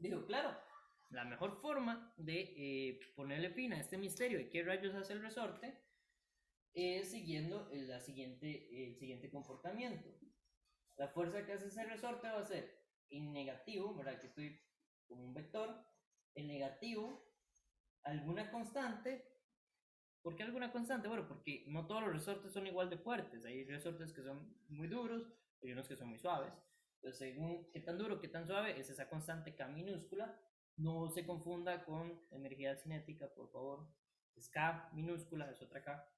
dijo, claro, la mejor forma de ponerle fin a este misterio de qué rayos hace el resorte es siguiendo el siguiente comportamiento. La fuerza que hace ese resorte va a ser en negativo, ¿verdad? Aquí estoy como un vector, en negativo, alguna constante. ¿Por qué alguna constante? Bueno, porque no todos los resortes son igual de fuertes. Hay resortes que son muy duros y unos que son muy suaves. Entonces, según qué tan duro, qué tan suave es esa constante K minúscula. No se confunda con energía cinética, por favor. Es K minúscula, es otra K.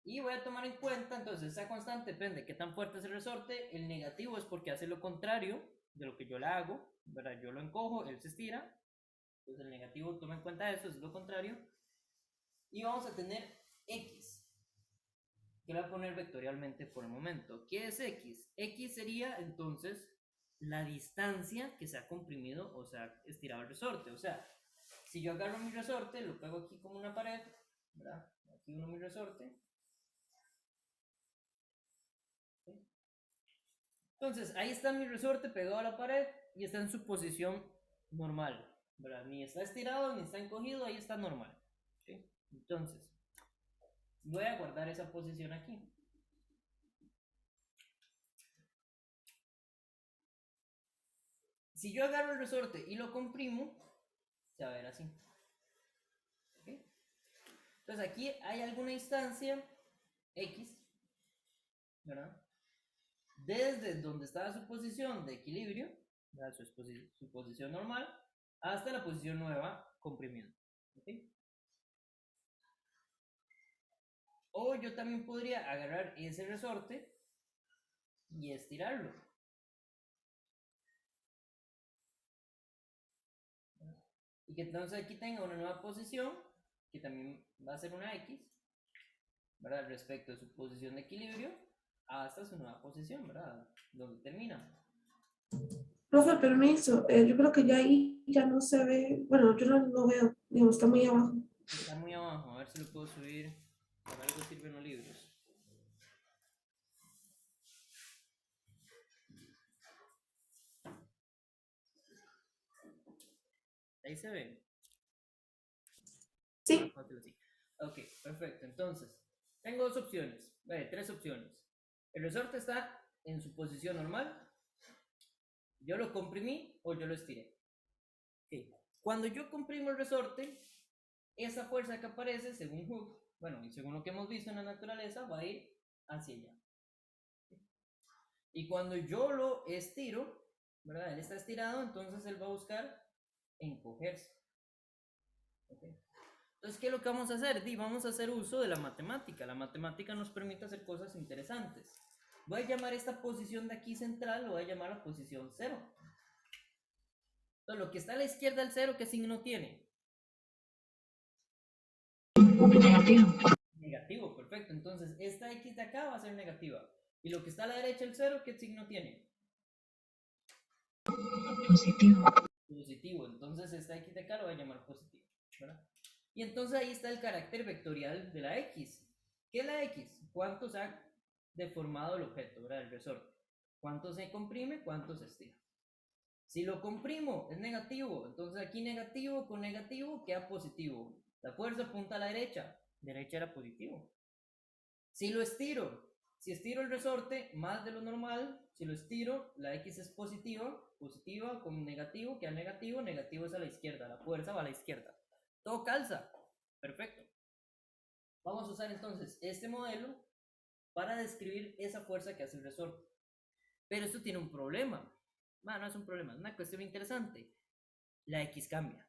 Y voy a tomar en cuenta, entonces, esa constante depende de qué tan fuerte es el resorte. El negativo es porque hace lo contrario de lo que yo le hago, ¿verdad? Yo lo encojo, él se estira. Entonces el negativo toma en cuenta eso, es lo contrario. Y vamos a tener x, que lo voy a poner vectorialmente por el momento. ¿Qué es x? X sería entonces la distancia que se ha comprimido o se ha estirado el resorte. O sea, si yo agarro mi resorte, lo pego aquí como una pared, ¿verdad? Aquí uno mi resorte. Entonces, ahí está mi resorte pegado a la pared y está en su posición normal, ¿verdad? Ni está estirado ni está encogido, ahí está normal. ¿Sí? Entonces, voy a guardar esa posición aquí. Si yo agarro el resorte y lo comprimo, se va a ver así. ¿Okay? Entonces aquí hay alguna instancia X, ¿verdad? Desde donde estaba su posición de equilibrio, su posición normal, hasta la posición nueva comprimida. ¿Okay? O yo también podría agarrar ese resorte y estirarlo. Y que entonces aquí tenga una nueva posición, que también va a ser una X, ¿verdad? Respecto de su posición de equilibrio hasta su nueva posición, ¿verdad? Donde termina.
Profe, permiso, yo creo que ya ahí ya no se ve, bueno, yo no lo veo, digamos, está muy abajo.
Está muy abajo, a ver si lo puedo subir. Para algo sirven los libros. Ahí se ve.
Sí.
Ok, perfecto. Entonces, tengo dos opciones. Tres opciones. El resorte está en su posición normal. Yo lo comprimí o yo lo estiré. Okay. Cuando yo comprimo el resorte, esa fuerza que aparece, según Hooke, bueno, y según lo que hemos visto en la naturaleza, va a ir hacia allá. Y cuando yo lo estiro, ¿verdad? Él está estirado, entonces él va a buscar encogerse. ¿Okay? Entonces, ¿qué es lo que vamos a hacer? Vamos a hacer uso de la matemática. La matemática nos permite hacer cosas interesantes. Voy a llamar esta posición de aquí central, lo voy a llamar la posición 0. Entonces, lo que está a la izquierda del 0, ¿qué signo tiene? Negativo. Negativo, perfecto. Entonces, esta X de acá va a ser negativa. Y lo que está a la derecha del 0, ¿qué signo tiene? Positivo. Positivo. Entonces, esta X de acá lo voy a llamar positivo, ¿verdad? Y entonces ahí está el carácter vectorial de la X. ¿Qué es la X? ¿Cuánto se ha deformado el objeto, ¿verdad? El resorte. ¿Cuánto se comprime? ¿Cuánto se estira? Si lo comprimo, es negativo. Entonces aquí negativo con negativo queda positivo. La fuerza apunta a la derecha. Derecha era positivo. Si lo estiro, si estiro el resorte más de lo normal, si lo estiro, la X es positiva, positiva con negativo, queda negativo, negativo es a la izquierda, la fuerza va a la izquierda. Todo calza. Perfecto. Vamos a usar entonces este modelo para describir esa fuerza que hace el resorte. Pero esto tiene un problema. Bueno, no es un problema, es una cuestión interesante. La X cambia.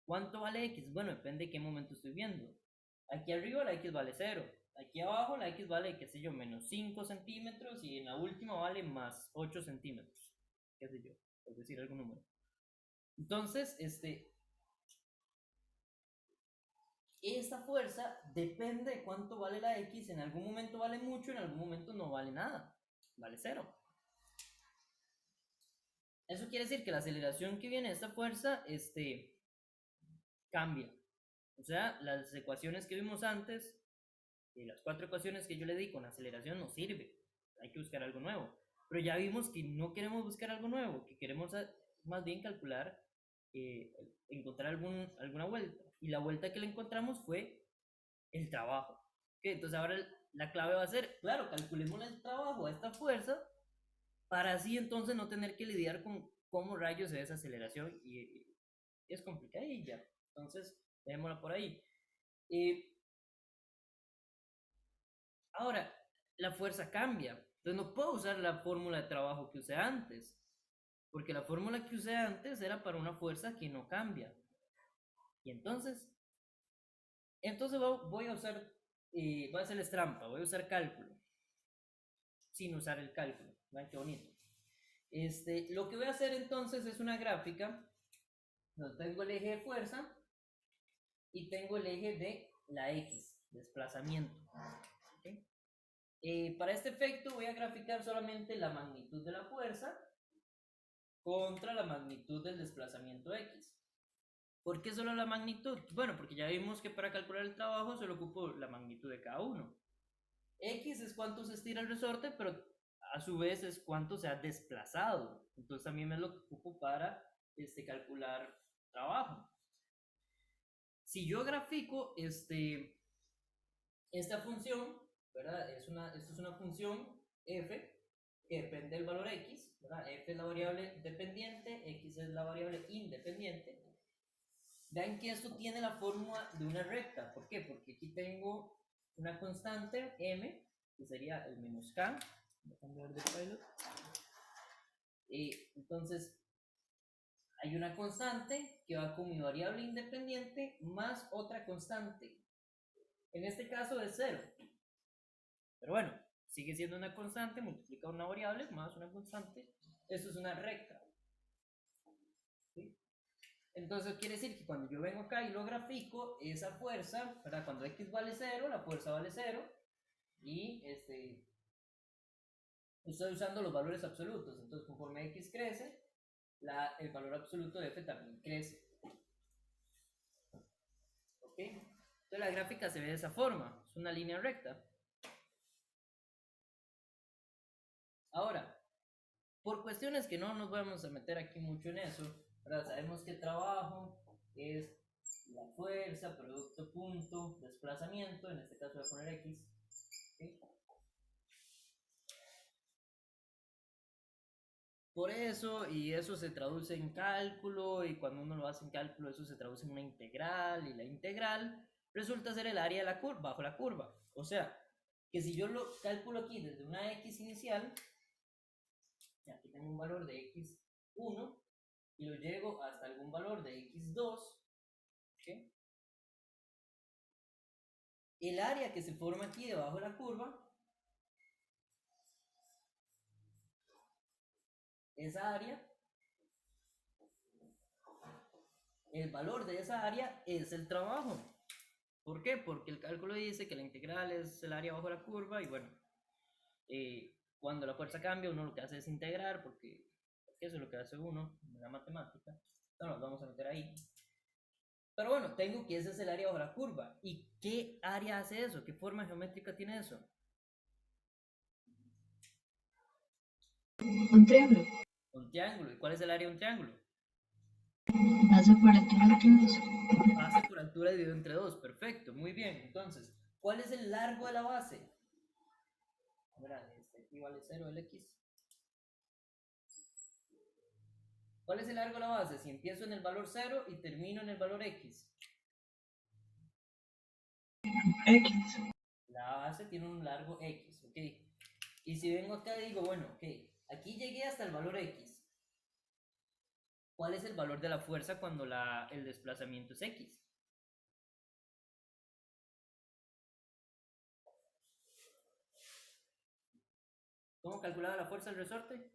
¿Cuánto vale X? Bueno, depende de qué momento estoy viendo. Aquí arriba la X vale 0. Aquí abajo la X vale, qué sé yo, menos 5 centímetros y en la última vale más 8 centímetros. Qué sé yo, por decir algún número. Entonces, esta fuerza depende de cuánto vale la X. En algún momento vale mucho, en algún momento no vale nada. Vale 0. Eso quiere decir que la aceleración que viene de esta fuerza, cambia. O sea, las ecuaciones que vimos antes, las 4 ecuaciones que yo le di con aceleración no sirve. Hay que buscar algo nuevo. Pero ya vimos que no queremos buscar algo nuevo, que queremos más bien calcular, encontrar alguna vuelta. Y la vuelta que le encontramos fue el trabajo. ¿Okay? Entonces ahora la clave va a ser, claro, calculemos el trabajo a esta fuerza para así entonces no tener que lidiar con cómo rayos es esa aceleración y es complicadilla. Entonces, dejémosla por ahí. Ahora, la fuerza cambia. Entonces no puedo usar la fórmula de trabajo que usé antes, porque la fórmula que usé antes era para una fuerza que no cambia. Y entonces voy a usar, voy a hacerles trampa, voy a usar cálculo, sin usar el cálculo. ¿Ven qué bonito? Lo que voy a hacer entonces es una gráfica No, tengo el eje de fuerza y tengo el eje de la X, desplazamiento. ¿Okay? Para este efecto voy a graficar solamente la magnitud de la fuerza contra la magnitud del desplazamiento X. ¿Por qué solo la magnitud? Bueno, porque ya vimos que para calcular el trabajo solo ocupo la magnitud de cada uno. X es cuánto se estira el resorte, pero a su vez es cuánto se ha desplazado. Entonces también es lo que ocupo para calcular trabajo. Si yo grafico esta función, ¿verdad? Esto es una función f que depende del valor x, ¿verdad? F es la variable dependiente, x es la variable independiente. Vean que esto tiene la forma de una recta. ¿Por qué? Porque aquí tengo una constante m, que sería el menos k. Voy a cambiar de pilot. Entonces, hay una constante que va con mi variable independiente más otra constante. En este caso es 0. Pero bueno, sigue siendo una constante, multiplica una variable más una constante. Esto es una recta. ¿Sí? Entonces quiere decir que cuando yo vengo acá y lo grafico, esa fuerza, ¿verdad? Cuando x vale 0, la fuerza vale 0. Y estoy usando los valores absolutos. Entonces conforme x crece, el valor absoluto de f también crece. ¿Ok? Entonces la gráfica se ve de esa forma. Es una línea recta. Ahora, por cuestiones que no nos vamos a meter aquí mucho en eso, ¿verdad? Sabemos que trabajo es la fuerza, producto, punto, desplazamiento, en este caso voy a poner x. ¿Sí? Por eso, y eso se traduce en cálculo, y cuando uno lo hace en cálculo, eso se traduce en una integral, y la integral resulta ser el área de la curva, bajo la curva. O sea, que si yo lo calculo aquí desde una x inicial, aquí tengo un valor de x1, y lo llego hasta algún valor de x2, ¿okay? El área que se forma aquí debajo de la curva, esa área, el valor de esa área es el trabajo. ¿Por qué? Porque el cálculo dice que la integral es el área bajo la curva y bueno, cuando la fuerza cambia uno lo que hace es integrar porque eso es lo que hace uno en la matemática. No nos vamos a meter ahí. Pero bueno, tengo que ese es el área bajo la curva. ¿Y qué área hace eso? ¿Qué forma geométrica tiene eso?
Un triángulo.
Un triángulo. ¿Y cuál es el área de un triángulo?
Base por altura entre dos.
Base por altura dividido entre 2. Perfecto, muy bien. Entonces, ¿cuál es el largo de la base? Verá, aquí vale 0 el x. ¿Cuál es el largo de la base? Si empiezo en el valor 0 y termino en el valor x.
X.
La base tiene un largo x, ¿ok? Y si vengo acá y digo, bueno, ok, aquí llegué hasta el valor x. ¿Cuál es el valor de la fuerza cuando el desplazamiento es x? ¿Cómo calculaba la fuerza del resorte?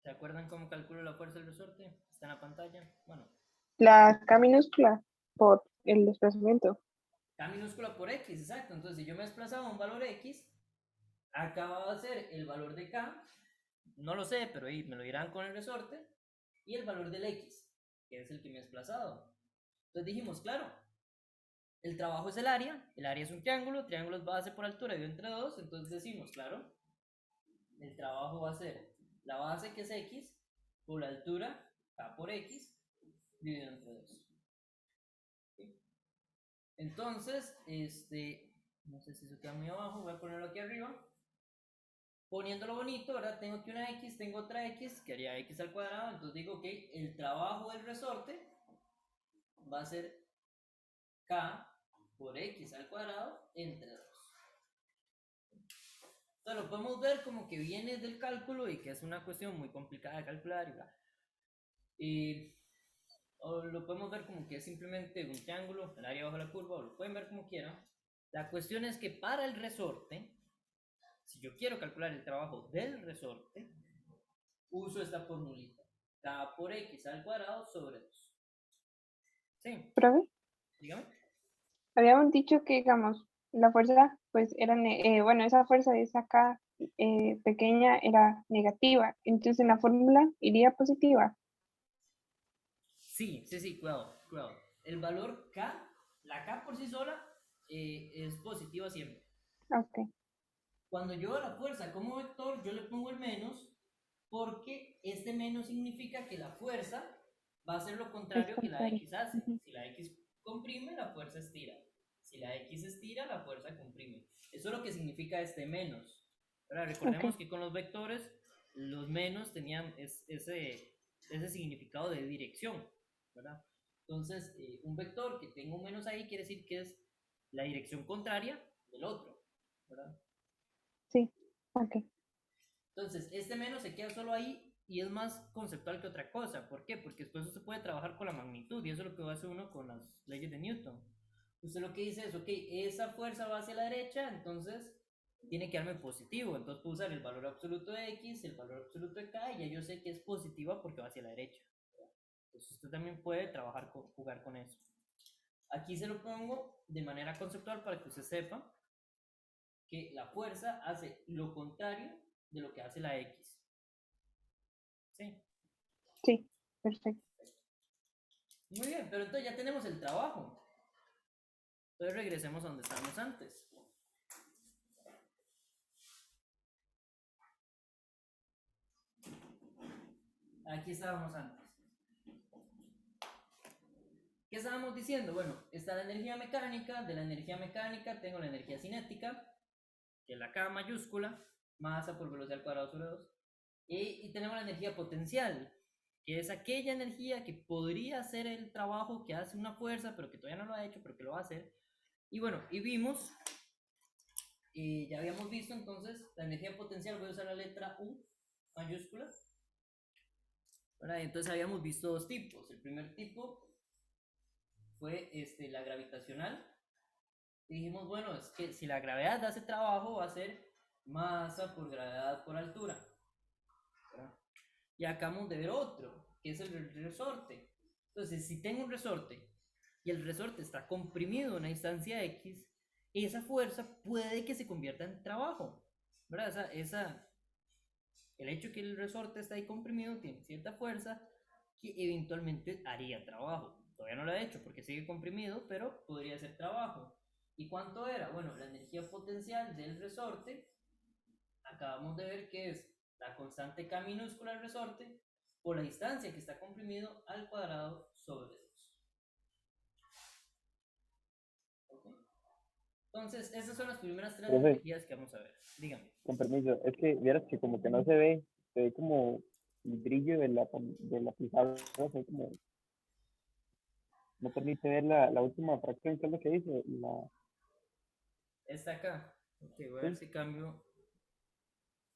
¿Se acuerdan cómo calculo la fuerza del resorte? Está en la pantalla. Bueno.
La K minúscula por el desplazamiento.
K minúscula por x, exacto. Entonces, si yo me desplazaba a un valor x, acababa de ser el valor de k, no lo sé, pero ahí me lo dirán con el resorte, y el valor del x, que es el que me he desplazado. Entonces dijimos, claro, el trabajo es el área es un triángulo es base por altura dividido entre 2, entonces decimos, claro, el trabajo va a ser la base que es x por la altura k por x dividido entre 2. ¿Sí? Entonces, no sé si eso queda muy abajo, voy a ponerlo aquí arriba. Poniéndolo bonito, ¿verdad? Tengo aquí una x, tengo otra x, que haría x al cuadrado, entonces digo que el trabajo del resorte va a ser k por x al cuadrado entre 2. Entonces lo podemos ver como que viene del cálculo y que es una cuestión muy complicada de calcular. o lo podemos ver como que es simplemente un triángulo, el área bajo la curva, o lo pueden ver como quieran. La cuestión es que para el resorte, si yo quiero calcular el trabajo del resorte, uso esta formulita, K por X al cuadrado sobre 2. Sí,
Profe,
dígame.
habíamos dicho que, digamos, la fuerza, pues era, bueno, esa fuerza de esa acá pequeña era negativa, entonces en la fórmula iría positiva.
Sí, sí, sí, cuidado, cuidado. El valor K, la K por sí sola, es positiva siempre.
Ok,
Cuando yo la fuerza como vector, yo le pongo el menos, porque este menos significa que la fuerza va a ser lo
es
contrario que la
contrario.
X hace.
Ujú.
Si la X comprime, la fuerza estira. Si la X estira, la fuerza comprime. Eso es lo que significa este menos. Ahora,
Ok,
recordemos que con los vectores, los menos tenían ese significado de dirección, ¿verdad? Entonces, un vector que tenga un menos ahí quiere decir que es la dirección contraria del otro, ¿verdad?
sí, ok,
Entonces, este menos se queda solo ahí y es más conceptual que otra cosa. ¿Por qué? Porque después usted puede trabajar con la magnitud y eso es lo que hace uno con las leyes de Newton. Usted lo que dice es, ok, esa fuerza va hacia la derecha, entonces tiene que darme positivo. Entonces puedo usar el valor absoluto de X, el valor absoluto de K y ya yo sé que es positiva porque va hacia la derecha. Entonces usted también puede trabajar jugar con eso. Aquí se lo pongo de manera conceptual para que usted sepa que la fuerza hace lo contrario de lo que hace la X. ¿Sí?
sí, perfecto.
Muy bien, pero entonces ya tenemos el trabajo. Entonces regresemos a donde estábamos antes. Aquí estábamos antes. ¿Qué estábamos diciendo? Bueno, está la energía mecánica. De la energía mecánica tengo la energía cinética, que es la K mayúscula, masa por velocidad al cuadrado sobre 2. Y tenemos la energía potencial, que es aquella energía que podría hacer el trabajo que hace una fuerza, pero que todavía no lo ha hecho, pero que lo va a hacer. Y bueno, y vimos, ya habíamos visto entonces, la energía potencial, voy a usar la letra U mayúscula. ¿Verdad? Entonces habíamos visto dos tipos. El primer tipo fue la gravitacional. Y dijimos, bueno, es que si la gravedad hace trabajo, va a ser masa por gravedad por altura. ¿Verdad? Y acabamos de ver otro, que es el resorte. Entonces, si tengo un resorte y el resorte está comprimido en una instancia X, esa fuerza puede que se convierta en trabajo. ¿Verdad? El hecho de que el resorte está ahí comprimido tiene cierta fuerza que eventualmente haría trabajo. Todavía no lo ha hecho porque sigue comprimido, pero podría hacer trabajo. ¿Y cuánto era? Bueno, la energía potencial del resorte, acabamos de ver que es la constante K minúscula del resorte por la distancia que está comprimido al cuadrado sobre 2. ¿Okay? Entonces, esas son las primeras tres
Profe,
energías que vamos a ver. Dígame.
con permiso, es que vieras que como que no se ve como el brillo de la pizarra, se ve como, no permite ver la última fracción, que es lo que dice,
Esta acá. Ok, voy a ver
sí,
si cambio.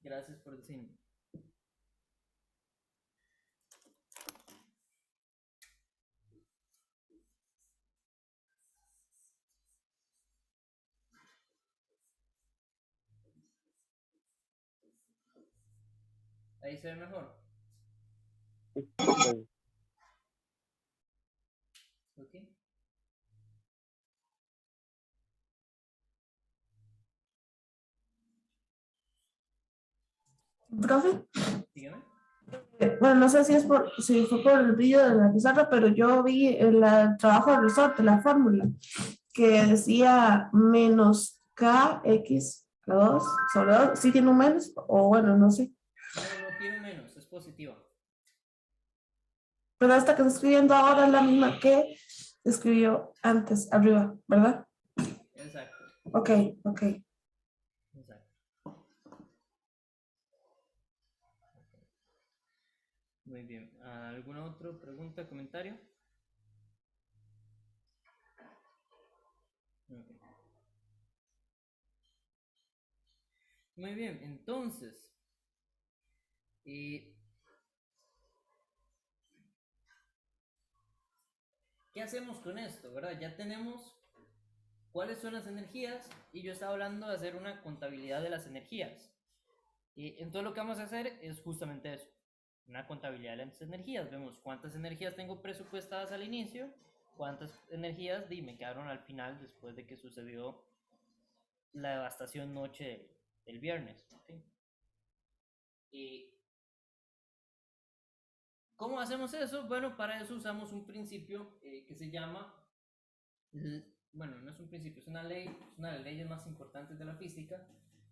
Gracias por el signo. Ahí se ve mejor.
sí, pues,
Ok.
Profe,
Dígame.
bueno, no sé si fue por el brillo de la pizarra, pero yo vi el trabajo del resorte, la fórmula, que decía menos KX 2 sobre 2. ¿Sí tiene un menos? O bueno, no sé.
No, no tiene un menos, es positiva.
Pero esta que estoy escribiendo ahora es la misma que escribió antes, arriba, ¿verdad?
Exacto,
Ok, ok.
exacto. Muy bien. ¿Alguna otra pregunta, comentario? Ok. Muy bien, entonces, eh, ¿Qué hacemos con esto, verdad? Ya tenemos cuáles son las energías y yo estaba hablando de hacer una contabilidad de las energías. Y entonces lo que vamos a hacer es justamente eso, una contabilidad de las energías. Vemos cuántas energías tengo presupuestadas al inicio, cuántas energías me quedaron al final después de que sucedió la devastación noche del viernes. ¿Okay? Y ¿cómo hacemos eso? Bueno, para eso usamos un principio que se llama, bueno, no es un principio, es una ley, es una de las leyes más importantes de la física,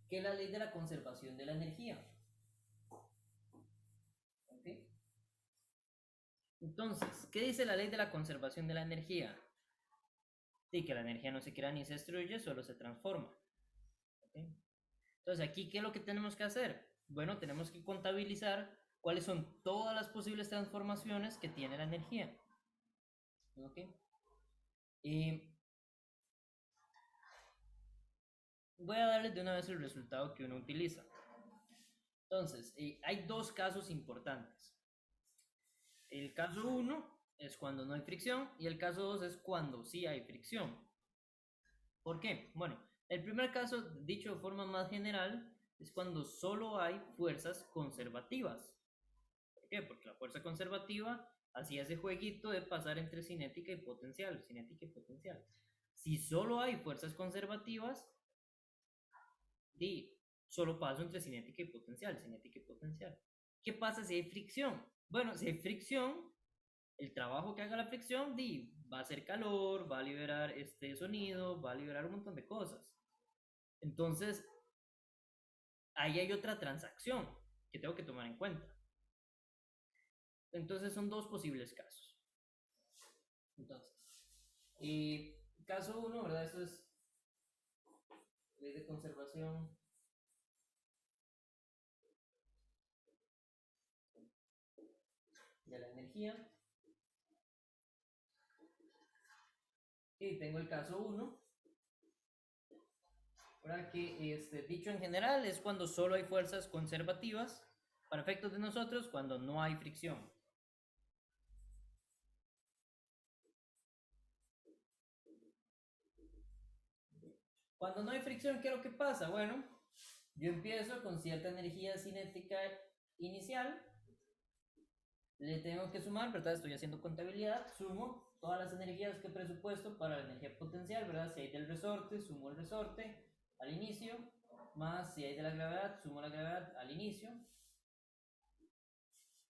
que es la ley de la conservación de la energía. ¿Okay? Entonces, ¿qué dice la ley de la conservación de la energía? Sí, que la energía no se crea ni se destruye, solo se transforma. ¿Okay? Entonces, aquí, ¿qué es lo que tenemos que hacer? Bueno, tenemos que contabilizar cuáles son todas las posibles transformaciones que tiene la energía. ¿Ok? Y voy a darles de una vez el resultado que uno utiliza. Entonces, hay dos casos importantes. El caso 1 es cuando no hay fricción y el caso 2 es cuando sí hay fricción. ¿Por qué? Bueno, el primer caso, dicho de forma más general, es cuando solo hay fuerzas conservativas. ¿Por qué? Porque la fuerza conservativa hacía ese jueguito de pasar entre cinética y potencial, cinética y potencial. Si solo hay fuerzas conservativas, solo paso entre cinética y potencial, cinética y potencial. ¿Qué pasa si hay fricción? Bueno, si hay fricción, el trabajo que haga la fricción, va a hacer calor, va a liberar este sonido, va a liberar un montón de cosas. Entonces, ahí hay otra transacción que tengo que tomar en cuenta. Entonces, son dos posibles casos. Entonces, caso 1, ¿verdad? Eso es ley de conservación de la energía. Y tengo el caso 1, ¿verdad? Que dicho en general es cuando solo hay fuerzas conservativas, para efectos de nosotros, cuando no hay fricción. Cuando no hay fricción, ¿qué es lo que pasa? Bueno, yo empiezo con cierta energía cinética inicial, le tengo que sumar, ¿verdad? Estoy haciendo contabilidad, sumo todas las energías que he presupuesto para la energía potencial, ¿verdad? Si hay del resorte, sumo el resorte al inicio, más si hay de la gravedad, sumo la gravedad al inicio.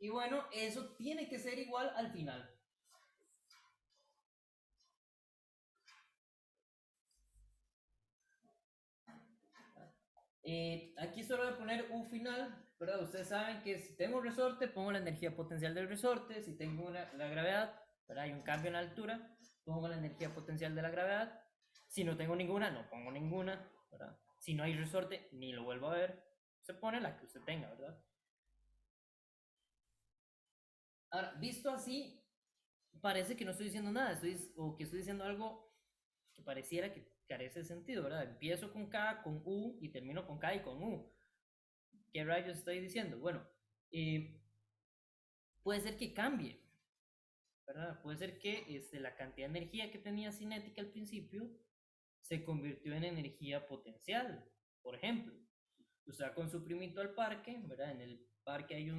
Y bueno, eso tiene que ser igual al final. Aquí solo voy a poner un final, ¿verdad? Ustedes saben que si tengo un resorte, pongo la energía potencial del resorte. Si tengo la gravedad, ¿verdad? Hay un cambio en la altura, pongo la energía potencial de la gravedad. Si no tengo ninguna, no pongo ninguna, ¿verdad? Si no hay resorte, ni lo vuelvo a ver. Se pone la que usted tenga, ¿verdad? Ahora, visto así, parece que no estoy diciendo nada, o que estoy diciendo algo que pareciera que carece de sentido, ¿verdad? Empiezo con K, con U y termino con K y con U. ¿Qué rayos estoy diciendo? Bueno, puede ser que cambie, ¿verdad? Puede ser que la cantidad de energía que tenía cinética al principio se convirtió en energía potencial. Por ejemplo, usted va con su primito al parque, ¿verdad? En el parque hay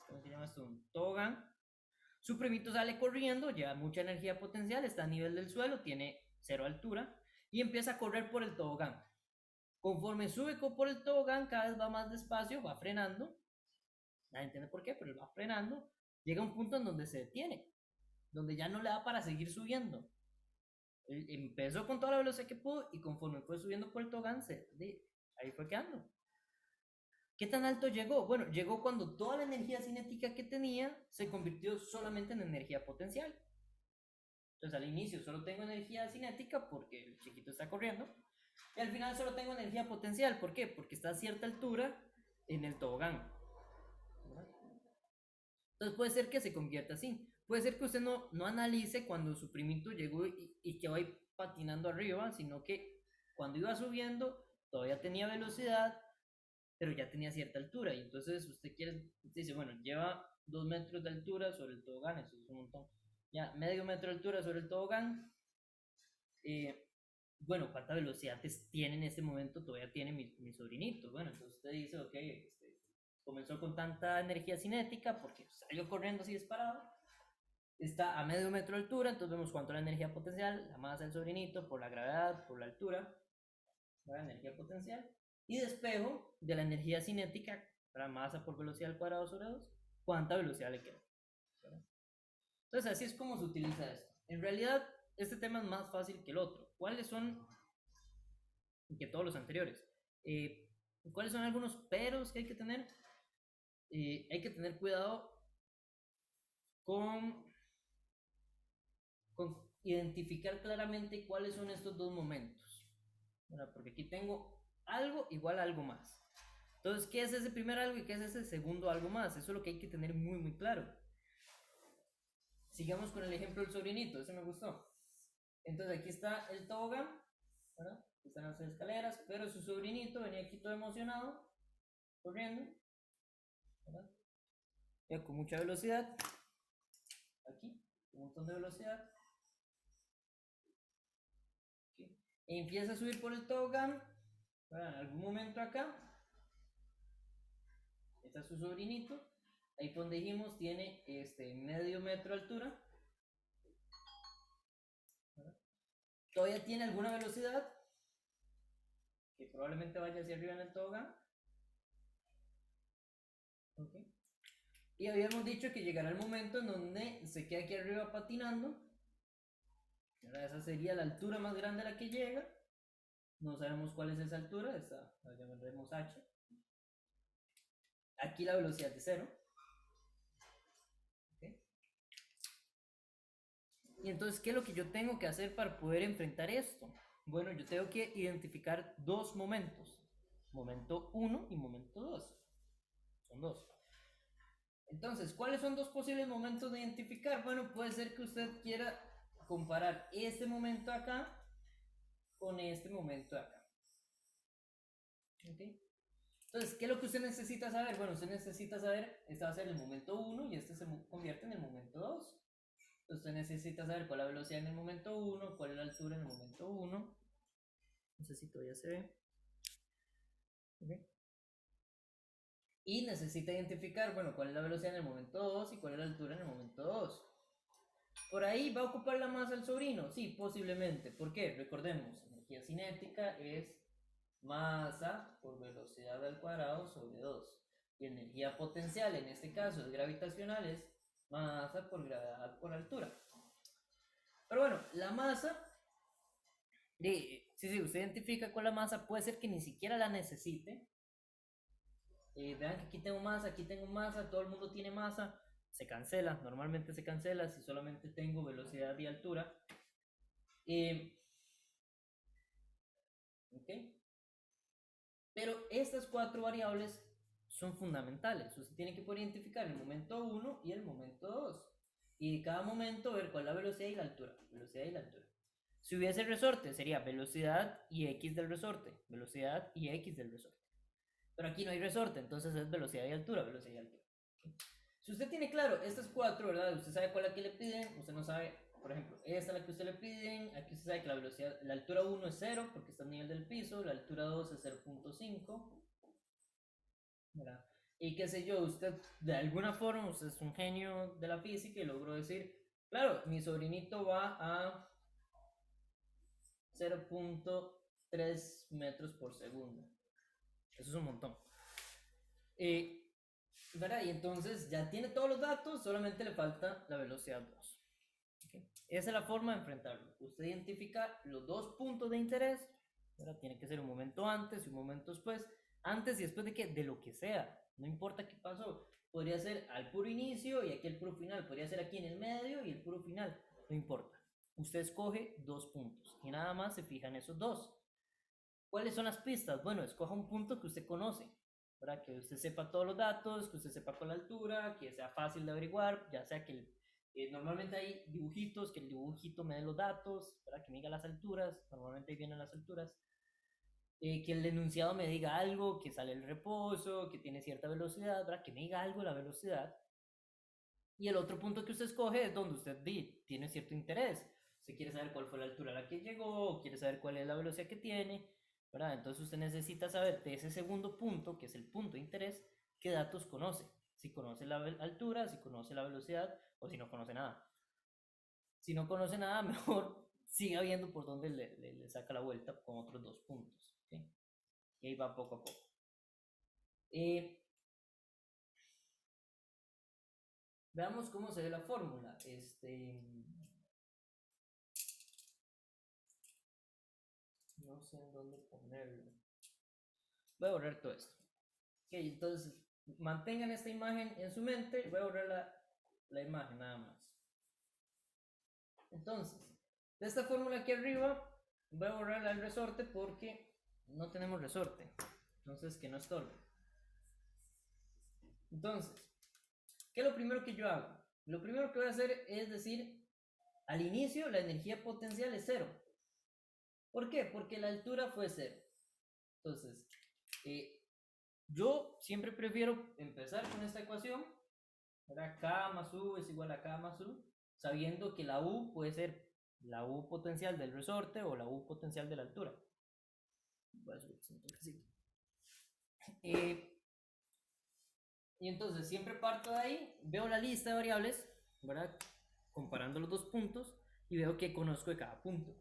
¿cómo se llama esto? Un tobogán. Su primito sale corriendo, lleva mucha energía potencial, está a nivel del suelo, tiene 0 altura y empieza a correr por el tobogán. Conforme sube por el tobogán, cada vez va más despacio, va frenando. Nadie entiende por qué, pero él va frenando. Llega a un punto en donde se detiene, donde ya no le da para seguir subiendo. Él empezó con toda la velocidad que pudo y conforme fue subiendo por el tobogán, ahí fue quedando. ¿Qué tan alto llegó? Bueno, llegó cuando toda la energía cinética que tenía se convirtió solamente en energía potencial. Entonces al inicio solo tengo energía cinética porque el chiquito está corriendo. Y al final solo tengo energía potencial. ¿Por qué? Porque está a cierta altura en el tobogán. Entonces puede ser que se convierta así. Puede ser que usted no analice cuando su primito llegó y que va patinando arriba, sino que cuando iba subiendo todavía tenía velocidad, pero ya tenía cierta altura. Y entonces usted dice, bueno, lleva 2 metros de altura sobre el tobogán, eso es un montón. Ya, medio metro de altura sobre el tobogán. Bueno, ¿cuánta velocidad tiene en este momento? Todavía tiene mi sobrinito. Bueno, entonces usted dice, ok, comenzó con tanta energía cinética porque salió corriendo así disparado. Está a medio metro de altura, entonces vemos cuánto es la energía potencial, la masa del sobrinito, por la gravedad, por la altura, la energía potencial. Y despejo de la energía cinética, para masa por velocidad al cuadrado sobre 2, cuánta velocidad le queda. ¿Verdad? Entonces así es como se utiliza esto. En realidad, este tema es más fácil que el otro. ¿Cuáles son, que todos los anteriores? ¿Cuáles son algunos peros que hay que tener? Hay que tener cuidado con identificar claramente cuáles son estos dos momentos. ¿Verdad? Porque aquí tengo algo igual a algo más. Entonces, ¿qué es ese primer algo y qué es ese segundo algo más? Eso es lo que hay que tener muy, muy claro. Sigamos con el ejemplo del sobrinito, ese me gustó. Entonces, aquí está el tobogán, ¿verdad? Aquí están las escaleras, pero su sobrinito venía aquí todo emocionado, corriendo, ¿verdad? Ya con mucha velocidad. Aquí, un montón de velocidad. Aquí. E empieza a subir por el tobogán. ¿Verdad? En algún momento acá. Está su sobrinito. Ahí fue donde dijimos, tiene medio metro de altura. ¿Verdad? Todavía tiene alguna velocidad. Que probablemente vaya hacia arriba en el tobogán. Okay. Y habíamos dicho que llegará el momento en donde se queda aquí arriba patinando. ¿Verdad? Esa sería la altura más grande a la que llega. No sabemos cuál es esa altura, esta la llamaremos h. Aquí la velocidad de 0. ¿Okay? Y entonces, ¿qué es lo que yo tengo que hacer para poder enfrentar esto? Bueno, yo tengo que identificar dos momentos. Momento 1 y momento 2. Son dos. Entonces, ¿cuáles son dos posibles momentos de identificar? Bueno, puede ser que usted quiera comparar este momento acá con este momento acá. ¿Okay? Entonces, ¿qué es lo que usted necesita saber? Bueno, usted necesita saber, este va a ser el momento 1 y este se convierte en el momento 2. Usted necesita saber cuál es la velocidad en el momento 1, cuál es la altura en el momento 1. No sé si todavía se ve. Okay. Y necesita identificar, bueno, cuál es la velocidad en el momento 2 y cuál es la altura en el momento 2. ¿Por ahí va a ocupar la masa el sobrino? Sí, posiblemente. ¿Por qué? Recordemos, energía cinética es masa por velocidad al cuadrado sobre 2. Y energía potencial, en este caso es gravitacional, es masa por gravedad por altura. Pero bueno, la masa, si usted identifica con la masa, puede ser que ni siquiera la necesite. Vean que aquí tengo masa, todo el mundo tiene masa, se cancela, normalmente se cancela si solamente tengo velocidad y altura. ¿Okay? Pero estas cuatro variables son fundamentales. Usted tiene que poder identificar el momento 1 y el momento 2. Y de cada momento ver cuál es la velocidad y la altura. Velocidad y la altura. Si hubiese resorte, sería velocidad y x del resorte. Velocidad y x del resorte. Pero aquí no hay resorte, entonces es velocidad y altura, velocidad y altura. Si usted tiene claro estas cuatro, ¿verdad? Usted sabe cuál es la que le piden, usted no sabe, por ejemplo, esta es la que usted le piden, aquí usted sabe que la velocidad, la altura 1 es 0 porque está a nivel del piso, la altura 2 es 0.5, ¿verdad? Y qué sé yo, usted de alguna forma, usted es un genio de la física y logró decir, claro, mi sobrinito va a 0.3 metros por segundo. Eso es un montón. ¿Verdad? Y entonces ya tiene todos los datos, solamente le falta la velocidad 2. ¿Okay? Esa es la forma de enfrentarlo. Usted identifica los dos puntos de interés, ¿verdad? Tiene que ser un momento antes y un momento después. Antes y después de que, de lo que sea, no importa qué pasó. Podría ser al puro inicio y aquí el puro final. Podría ser aquí en el medio y el puro final. No importa. Usted escoge dos puntos y nada más se fija en esos dos. ¿Cuáles son las pistas? Bueno, escoja un punto que usted conoce, ¿verdad? Que usted sepa todos los datos, que usted sepa con la altura, que sea fácil de averiguar, ya sea que normalmente hay dibujitos, que el dibujito me dé los datos, ¿verdad? Que me diga las alturas, normalmente ahí vienen las alturas. Que el enunciado me diga algo, que sale el reposo, que tiene cierta velocidad, ¿verdad? Que me diga algo de la velocidad. Y el otro punto que usted escoge es donde usted tiene cierto interés. Usted quiere saber cuál fue la altura a la que llegó, quiere saber cuál es la velocidad que tiene, ¿verdad? Entonces usted necesita saber de ese segundo punto, que es el punto de interés, qué datos conoce. Si conoce la altura, si conoce la velocidad o si no conoce nada. Si no conoce nada, mejor siga viendo por dónde le saca la vuelta con otros dos puntos. ¿Okay? Y ahí va poco a poco. Veamos cómo se ve la fórmula. No sé en dónde ponerlo. Voy a borrar todo esto. Ok, entonces mantengan esta imagen en su mente. Voy a borrar la imagen nada más. Entonces, de esta fórmula aquí arriba, voy a borrar el resorte porque no tenemos resorte. Entonces, que no estorbe. Entonces, ¿qué es lo primero que yo hago? Lo primero que voy a hacer es decir, al inicio la energía potencial es 0. ¿Por qué? Porque la altura fue 0. Entonces, yo siempre prefiero empezar con esta ecuación. ¿Verdad? K más U es igual a K más U, sabiendo que la U puede ser la U potencial del resorte o la U potencial de la altura. Voy a subir un toquecito. Y entonces siempre parto de ahí, veo la lista de variables, ¿verdad? Comparando los dos puntos y veo que conozco de cada punto.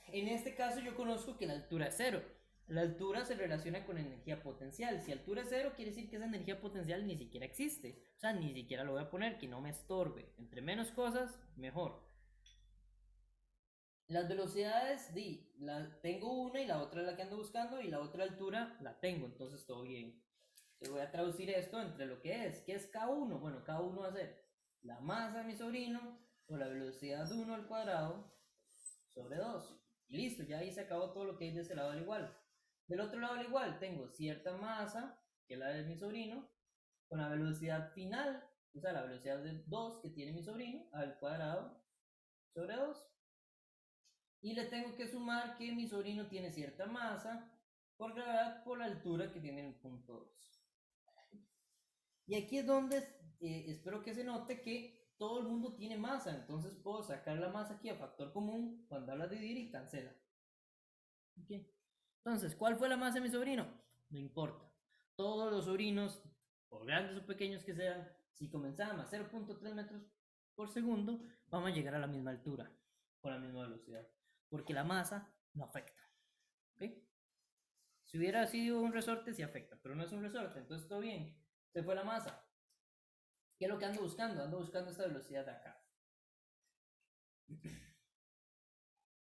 En este caso yo conozco que la altura es 0. La altura se relaciona con energía potencial. Si altura es 0, quiere decir que esa energía potencial ni siquiera existe. O sea, ni siquiera lo voy a poner, que no me estorbe. Entre menos cosas, mejor. Las velocidades, tengo una y la otra es la que ando buscando y la otra altura la tengo, entonces todo bien. Te voy a traducir esto entre lo que es. ¿Qué es K1? Bueno, K1 va a ser la masa de mi sobrino o la velocidad 1 al cuadrado sobre 2. Y listo, ya ahí se acabó todo lo que hay de ese lado al igual. Del otro lado al igual tengo cierta masa, que es la de mi sobrino, con la velocidad final, o sea, la velocidad de 2 que tiene mi sobrino, al cuadrado sobre 2. Y le tengo que sumar que mi sobrino tiene cierta masa por gravedad por la altura que tiene el punto 2. Y aquí es donde espero que se note que todo el mundo tiene masa, entonces puedo sacar la masa aquí a factor común cuando hablas de dividir y cancela. Okay. Entonces, ¿cuál fue la masa de mi sobrino? No importa. Todos los sobrinos, por grandes o pequeños que sean, si comenzamos a 0.3 metros por segundo, vamos a llegar a la misma altura, con la misma velocidad, porque la masa no afecta. ¿Okay? Si hubiera sido un resorte, sí afecta, pero no es un resorte, entonces todo bien. Se fue la masa. ¿Qué es lo que ando buscando? Ando buscando esta velocidad de acá.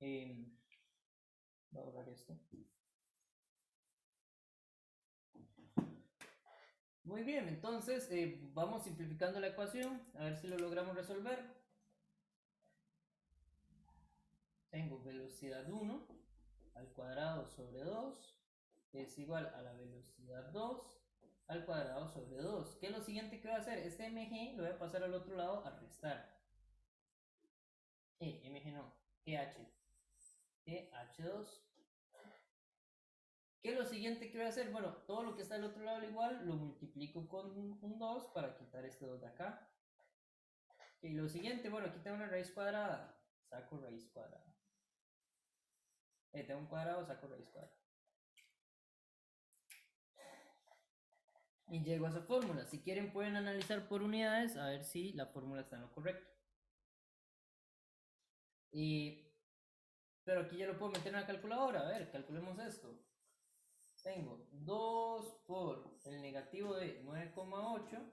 Voy a borrar esto. Muy bien, entonces vamos simplificando la ecuación, a ver si lo logramos resolver. Tengo velocidad 1 al cuadrado sobre 2 es igual a la velocidad 2 al cuadrado sobre 2. ¿Qué es lo siguiente que voy a hacer? Este mg lo voy a pasar al otro lado a restar. mg no, EH2. ¿Qué es lo siguiente que voy a hacer? Bueno, todo lo que está al otro lado al igual lo multiplico con un 2 para quitar este 2 de acá. Y lo siguiente, bueno, aquí tengo una raíz cuadrada. Saco raíz cuadrada. Tengo un cuadrado, saco raíz cuadrada. Y llego a esa fórmula. Si quieren pueden analizar por unidades a ver si la fórmula está en lo correcto. Pero aquí ya lo puedo meter en la calculadora. A ver, calculemos esto. Tengo 2 por el negativo de 9,8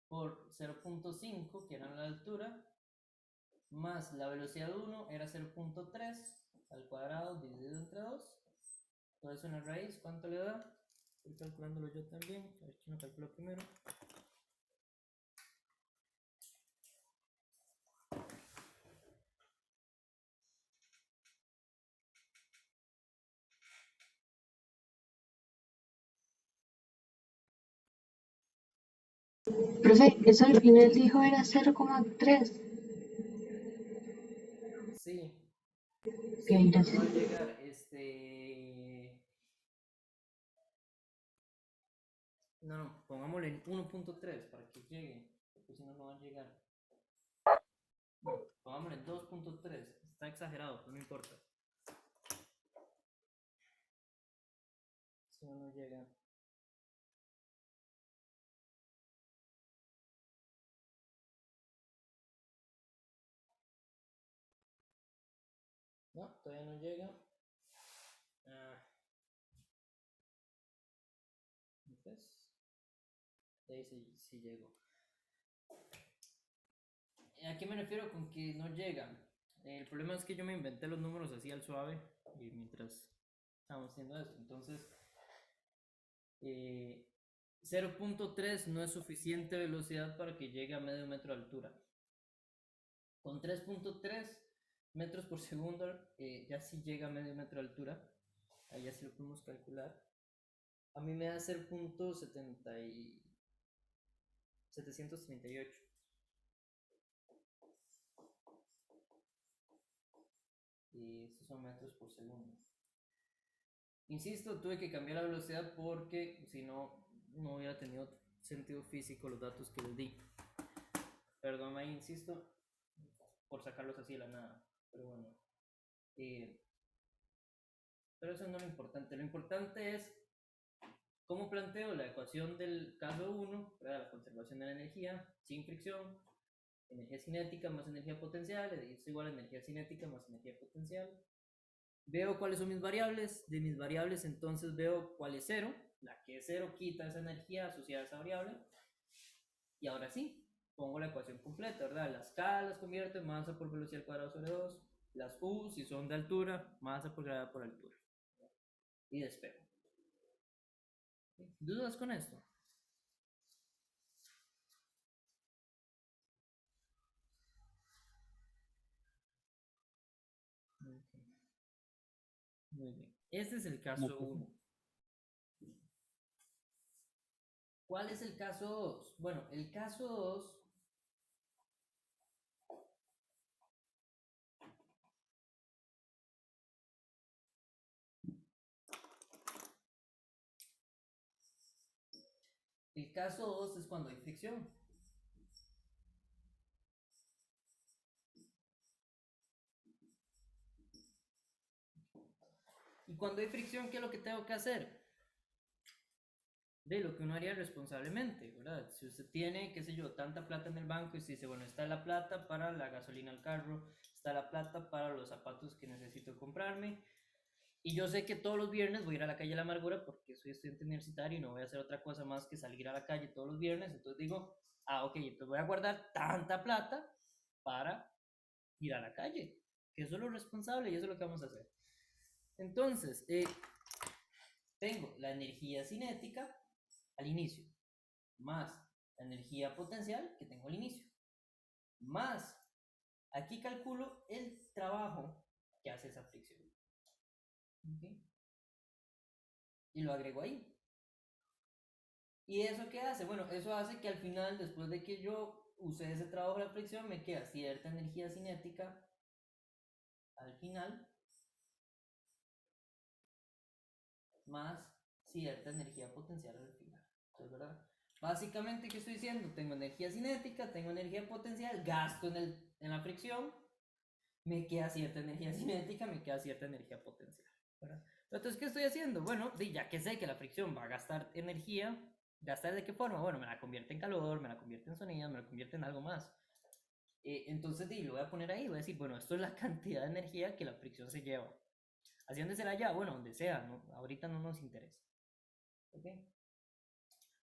por 0.5, que era la altura, más la velocidad 1 era 0.3 al cuadrado dividido entre 2. Entonces una raíz, ¿cuánto le da? Estoy calculándolo yo también. A ver quién lo calcula primero.
Profe, eso al final dijo era 0,3.
Sí.
Ok,
Sí,
gracias.
va a llegar No, pongámosle en 1.3 para que llegue, porque si no, no va a llegar. No, pongámosle en 2.3, está exagerado, pero no importa. Si no, no llega. No, todavía no llega. Entonces, ahí sí llegó. ¿A qué me refiero con que no llega? El problema es que yo me inventé los números así al suave y mientras estamos haciendo esto. Entonces, 0.3 no es suficiente velocidad para que llegue a medio metro de altura. Con 3.3 metros por segundo ya sí llega a medio metro de altura. Ahí ya sí lo podemos calcular. A mí me da 0.738. Y estos son metros por segundo. Insisto, tuve que cambiar la velocidad porque si no, no hubiera tenido sentido físico los datos que les di. Perdón, ahí insisto, por sacarlos así de la nada. Pero bueno. Pero eso no es lo importante. Lo importante es cómo planteo la ecuación del caso 1, la conservación de la energía sin fricción. Energía cinética más energía potencial es igual a energía cinética más energía potencial. Veo cuáles son mis variables. De mis variables entonces veo cuál es 0. La que es 0 quita esa energía asociada a esa variable. Y ahora sí, pongo la ecuación completa, ¿verdad? Las K las convierto en masa por velocidad al cuadrado sobre 2. Las U, si son de altura, masa por gravedad por altura. Y despego. ¿Dudas con esto? Okay. Muy bien. Este es el caso 1. ¿Cuál es el caso 2? Bueno, el caso 2 es cuando hay fricción. Y cuando hay fricción, ¿qué es lo que tengo que hacer? De lo que uno haría responsablemente, ¿verdad? Si usted tiene, qué sé yo, tanta plata en el banco y se dice, bueno, está la plata para la gasolina al carro, está la plata para los zapatos que necesito comprarme, y yo sé que todos los viernes voy a ir a la calle de la amargura porque soy estudiante universitario y no voy a hacer otra cosa más que salir a la calle todos los viernes, entonces digo, ok, entonces voy a guardar tanta plata para ir a la calle, que eso es lo responsable y eso es lo que vamos a hacer. Entonces, tengo la energía cinética al inicio, más la energía potencial que tengo al inicio, más aquí calculo el trabajo que hace esa fricción. ¿Okay? Y lo agrego ahí. ¿Y eso qué hace? Bueno, eso hace que al final, después de que yo use ese trabajo de la fricción, me queda cierta energía cinética al final, más cierta energía potencial al final. Entonces, ¿verdad? Básicamente, ¿qué estoy diciendo? Tengo energía cinética, tengo energía potencial, gasto en la fricción, me queda cierta energía cinética, me queda cierta energía potencial, ¿verdad? Entonces, ¿qué estoy haciendo? Bueno, ya que sé que la fricción va a gastar energía, ¿gastar de qué forma? Bueno, me la convierte en calor, me la convierte en sonido, me la convierte en algo más. Entonces, lo voy a poner ahí, voy a decir, bueno, esto es la cantidad de energía que la fricción se lleva. ¿Hacia dónde será ya? Bueno, donde sea, ¿no? Ahorita no nos interesa. ¿Okay?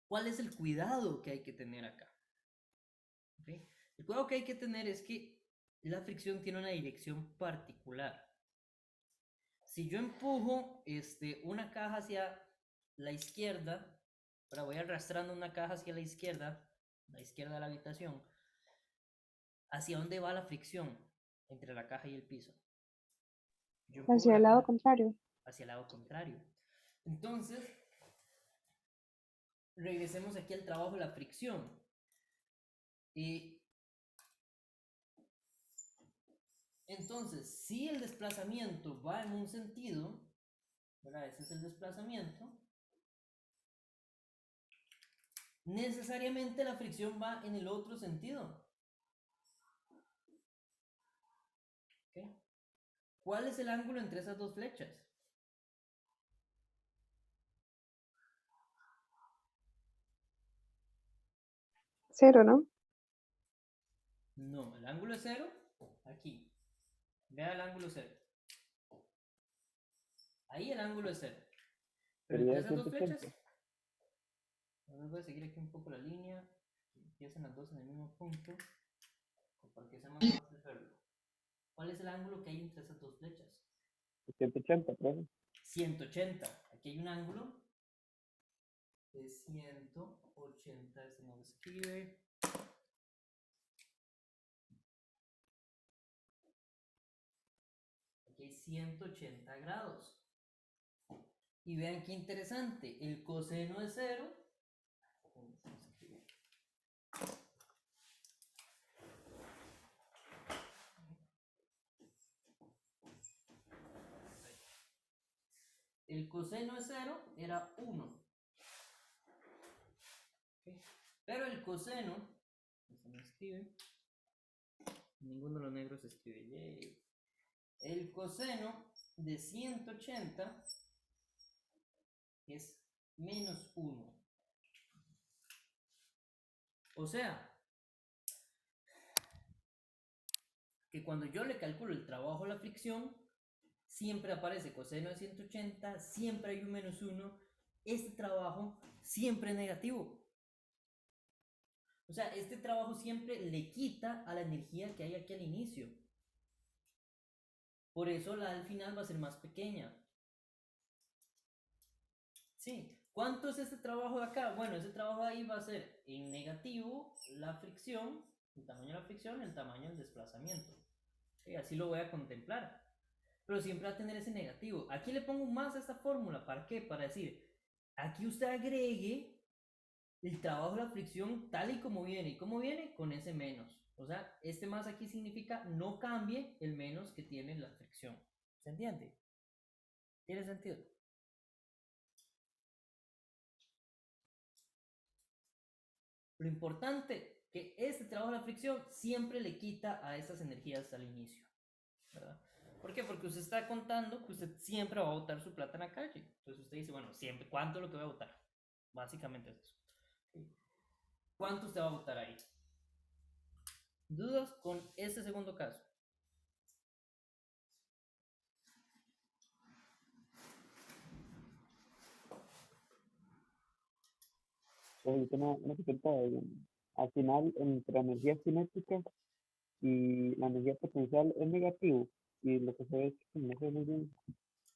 ¿Cuál es el cuidado que hay que tener acá? ¿Okay? El cuidado que hay que tener es que la fricción tiene una dirección particular. Si yo empujo una caja hacia la izquierda, ahora voy arrastrando una caja hacia la izquierda de la habitación, ¿hacia dónde va la fricción entre la caja y el piso?
Hacia el lado contrario.
Hacia el lado contrario. Entonces, regresemos aquí al trabajo de la fricción. Entonces, si el desplazamiento va en un sentido, ¿verdad? Ese es el desplazamiento. necesariamente la fricción va en el otro sentido. ¿Ok? ¿Cuál es el ángulo entre esas dos flechas?
Cero, ¿no?
No, el ángulo es 0 aquí. Vea el ángulo 0. Ahí el ángulo es 0. Pero entre
Sería
esas dos flechas,
180.
voy a seguir aquí un poco la línea. Que empiecen las dos en el mismo punto. Para que sea más fácil verlo. ¿Cuál es el ángulo que hay entre esas dos flechas?
180, profe.
180. Aquí hay un ángulo de 180. Este no lo escribe. Aquí hay 180 grados. Y vean qué interesante. El coseno de 0. El coseno de 0 era 1. ¿Okay? Pero el coseno, esto no escribe, ninguno de los negros escribe, yay. El coseno de 180 es menos 1. O sea, que cuando yo le calculo el trabajo a la fricción, siempre aparece coseno de 180, siempre hay un menos 1, este trabajo siempre es negativo. O sea, este trabajo siempre le quita a la energía que hay aquí al inicio. Por eso la al final va a ser más pequeña. Sí. ¿Cuánto es este trabajo de acá? Bueno, ese trabajo ahí va a ser en negativo la fricción, el tamaño de la fricción, el tamaño del desplazamiento. Sí, así lo voy a contemplar. Pero siempre va a tener ese negativo. Aquí le pongo más a esta fórmula. ¿Para qué? Para decir, aquí usted agregue el trabajo de la fricción tal y como viene. ¿Y cómo viene? Con ese menos. O sea, este más aquí significa no cambie el menos que tiene la fricción. ¿Se entiende? ¿Tiene sentido? Lo importante que este trabajo de la fricción siempre le quita a esas energías al inicio, ¿verdad? ¿Por qué? Porque usted está contando que usted siempre va a botar su plata en la calle. Entonces usted dice, bueno, siempre, ¿cuánto es lo que voy a botar? Básicamente es eso. ¿Cuánto usted va a botar ahí? ¿Dudas con este segundo caso?
Entonces, una pregunta al final, entre la energía cinética y la energía potencial es negativo. Y lo que se ve es que no sé muy bien.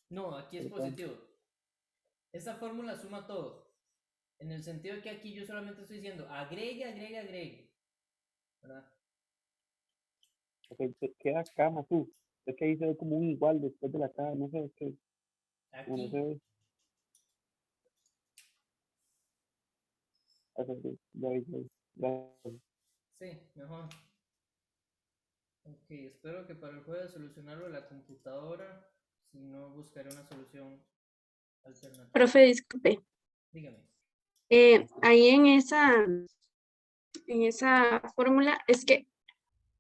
No, aquí es
Pero está-
positivo. Esta fórmula suma todo. En el sentido de que aquí yo solamente estoy diciendo agregue, agregue, agregue. ¿Verdad?
ok, queda K más U. Es que ahí se ve como un igual después de la K, no sé, es que uno se
Aquí,
ve. Ok, ok, ya vi, ya vi. Gracias.
sí, mejor. Ok, espero que para el jueves solucionarlo en la computadora. Si no, buscaré una solución alternativa.
Profe, disculpe.
Dígame.
Ahí en esa fórmula, es que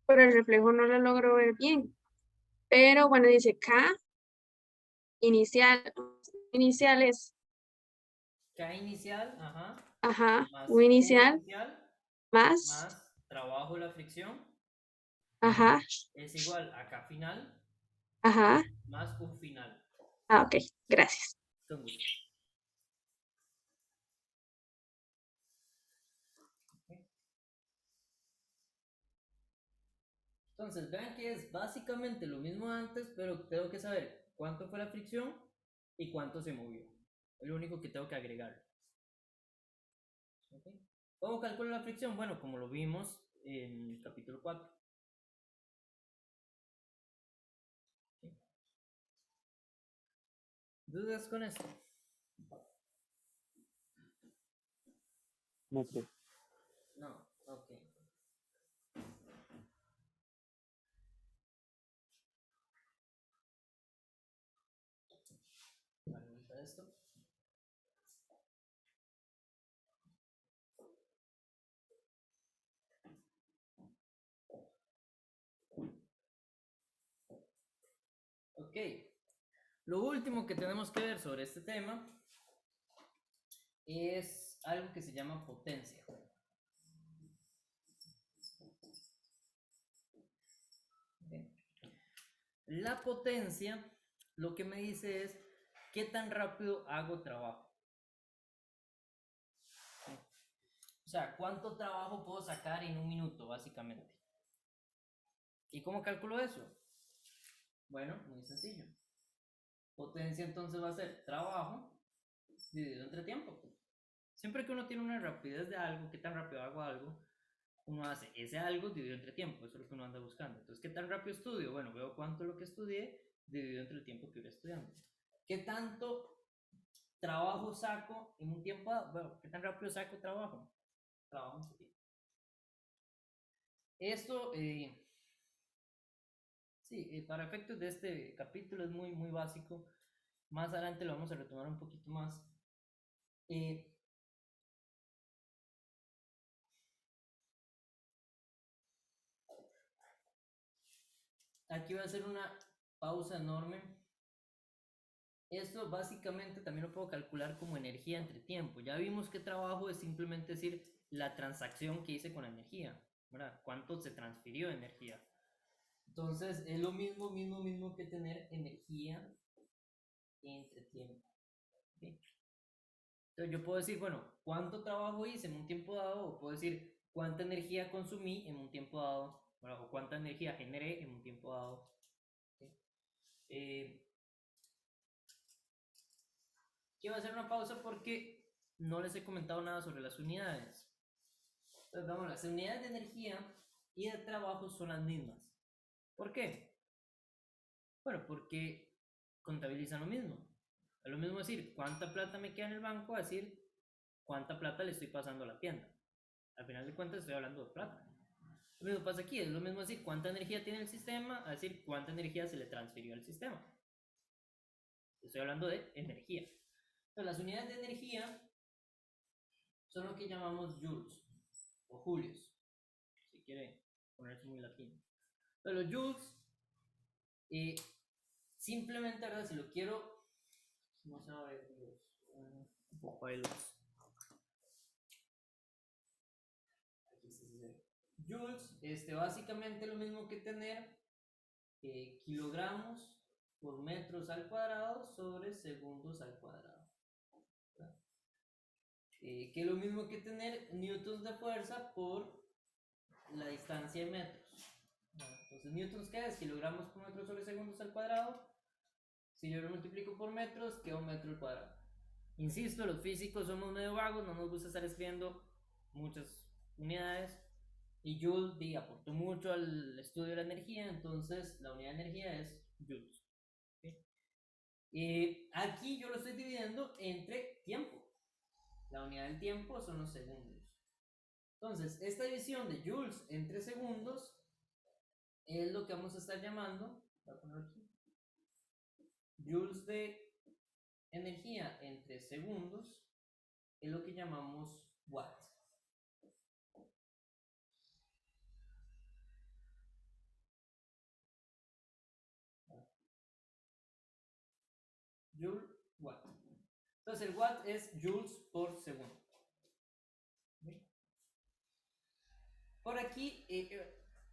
por el reflejo no lo logro ver bien. Pero bueno, dice K inicial, iniciales,
K inicial, ajá,
ajá,
más
U
U
inicial,
inicial,
más,
más trabajo de la fricción,
ajá,
es igual a K final,
ajá.
más U final.
Ah, ok, gracias.
Con gusto. Ok. Entonces, vean que es básicamente lo mismo antes, pero tengo que saber cuánto fue la fricción y cuánto se movió. Es lo único que tengo que agregar. ¿Ok? ¿Cómo calculo la fricción? Bueno, como lo vimos en el capítulo 4. ¿Ok? ¿Dudas con esto?
No, pero
No, ok. Vale, esto. Ok. Lo último que tenemos que ver sobre este tema es algo que se llama potencia. Bien. La potencia lo que me dice es qué tan rápido hago trabajo. O sea, cuánto trabajo puedo sacar en un minuto, básicamente. ¿Y cómo calculo eso? Bueno, muy sencillo. Potencia entonces va a ser trabajo dividido entre tiempo. Siempre que uno tiene una rapidez de algo, qué tan rápido hago algo, uno hace ese algo dividido entre tiempo, eso es lo que uno anda buscando. Entonces, ¿qué tan rápido estudio? Bueno, veo cuánto es lo que estudié dividido entre el tiempo que voy estudiando. ¿Qué tanto trabajo saco en un tiempo? Bueno, ¿qué tan rápido saco trabajo? Trabajo en su tiempo. Esto, sí, para efectos de este capítulo es muy, muy básico. Más adelante lo vamos a retomar un poquito más. Aquí voy a hacer una pausa enorme. Esto básicamente también lo puedo calcular como energía entre tiempo. Ya vimos que trabajo es simplemente decir la transacción que hice con la energía, ¿verdad? ¿Cuánto se transfirió de energía? Entonces es lo mismo que tener energía entre tiempo. ¿Sí? Entonces yo puedo decir, bueno, ¿cuánto trabajo hice en un tiempo dado? O puedo decir, ¿cuánta energía consumí en un tiempo dado? ¿Verdad? O ¿cuánta energía generé en un tiempo dado? ¿Sí? Quiero hacer una pausa porque no les he comentado nada sobre las unidades. Entonces, vamos, las unidades de energía y de trabajo son las mismas. ¿Por qué? Bueno, porque contabilizan lo mismo. Es lo mismo decir cuánta plata me queda en el banco, a decir cuánta plata le estoy pasando a la tienda. Al final de cuentas estoy hablando de plata. Lo mismo pasa aquí, es lo mismo decir cuánta energía tiene el sistema, a decir cuánta energía se le transfirió al sistema. Estoy hablando de energía. Entonces, las unidades de energía son lo que llamamos joules o julios, si quiere ponerse muy latino. Pero los joules, simplemente ahora si lo quiero, vamos a ver los pilots. Joules, básicamente lo mismo que tener kilogramos por metros al cuadrado sobre segundos al cuadrado. Que es lo mismo que tener newtons de fuerza por la distancia en metros. Entonces, newtons, ¿qué es? Kilogramos por metro sobre segundos al cuadrado. Si yo lo multiplico por metros, queda un metro al cuadrado. Insisto, los físicos somos medio vagos, no nos gusta estar escribiendo muchas unidades. Y Joule aportó mucho al estudio de la energía, entonces la unidad de energía es joules. ¿Okay? Aquí yo lo estoy dividiendo entre tiempo. La unidad del tiempo son los segundos. Entonces, esta división de joules entre segundos es lo que vamos a estar llamando, voy a poner aquí, joules de energía entre segundos, es lo que llamamos watt. Joule, watt. Entonces el watt es joules por segundo. ¿Sí? Por aquí,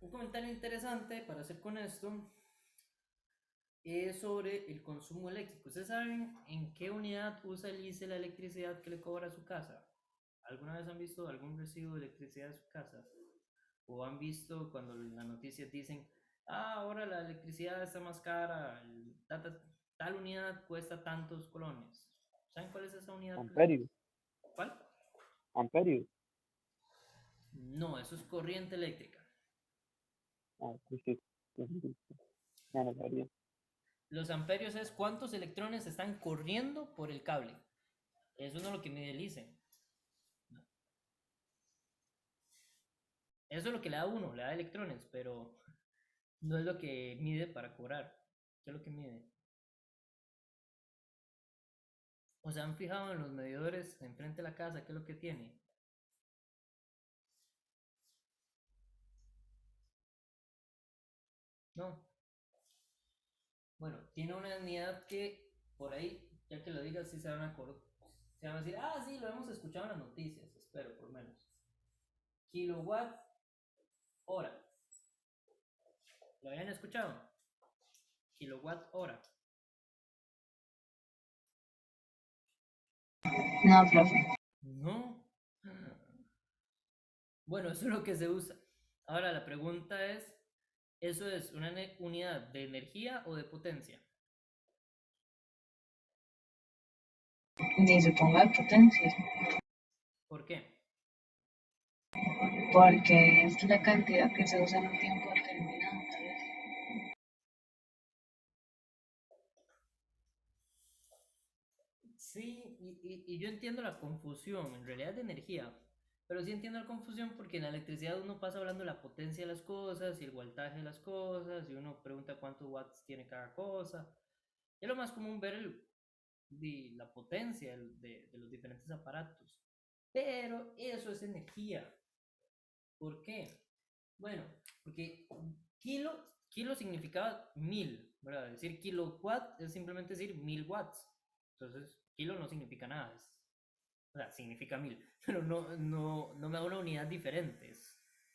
un comentario interesante para hacer con esto es sobre el consumo eléctrico. ¿Ustedes saben en qué unidad usa el ICE la electricidad que le cobra a su casa? ¿Alguna vez han visto algún recibo de electricidad de su casa? ¿O han visto cuando las noticias dicen, ahora la electricidad está más cara, tal unidad cuesta tantos colones? ¿Saben cuál es esa unidad?
Amperio.
¿Cuál?
Amperio.
No, eso es corriente eléctrica.
Ah, sí. Ya no sabría.
Los amperios es cuántos electrones están corriendo por el cable. Eso no es lo que mide el ICE. Eso es lo que le da uno, le da electrones, pero no es lo que mide para cobrar. ¿Qué es lo que mide? ¿O se han fijado en los medidores enfrente de la casa? ¿Qué es lo que tiene? No. Bueno, tiene una unidad que por ahí, ya que lo digas, sí se van a acordar. Se van a decir, ah, sí, lo hemos escuchado en las noticias, espero, por menos. Kilowatt hora. ¿Lo habían escuchado? Kilowatt hora.
No, profe.
No. Bueno, eso es lo que se usa. Ahora la pregunta es, ¿eso es una unidad de energía o de potencia?
Ni supongo de potencia,
¿Por qué?
porque es la cantidad que se usa en un tiempo determinado, tal vez.
Sí, y yo entiendo la confusión, en realidad de energía, pero sí entiendo la confusión porque en la electricidad uno pasa hablando de la potencia de las cosas y el voltaje de las cosas y uno pregunta cuántos watts tiene cada cosa. Y es lo más común ver la potencia de los diferentes aparatos. Pero eso es energía. ¿Por qué? Bueno, porque kilo significaba 1000, ¿verdad? Decir kilowatt es simplemente decir 1000 watts. Entonces, kilo no significa nada, o sea, significa 1000, pero no me da una unidad diferente.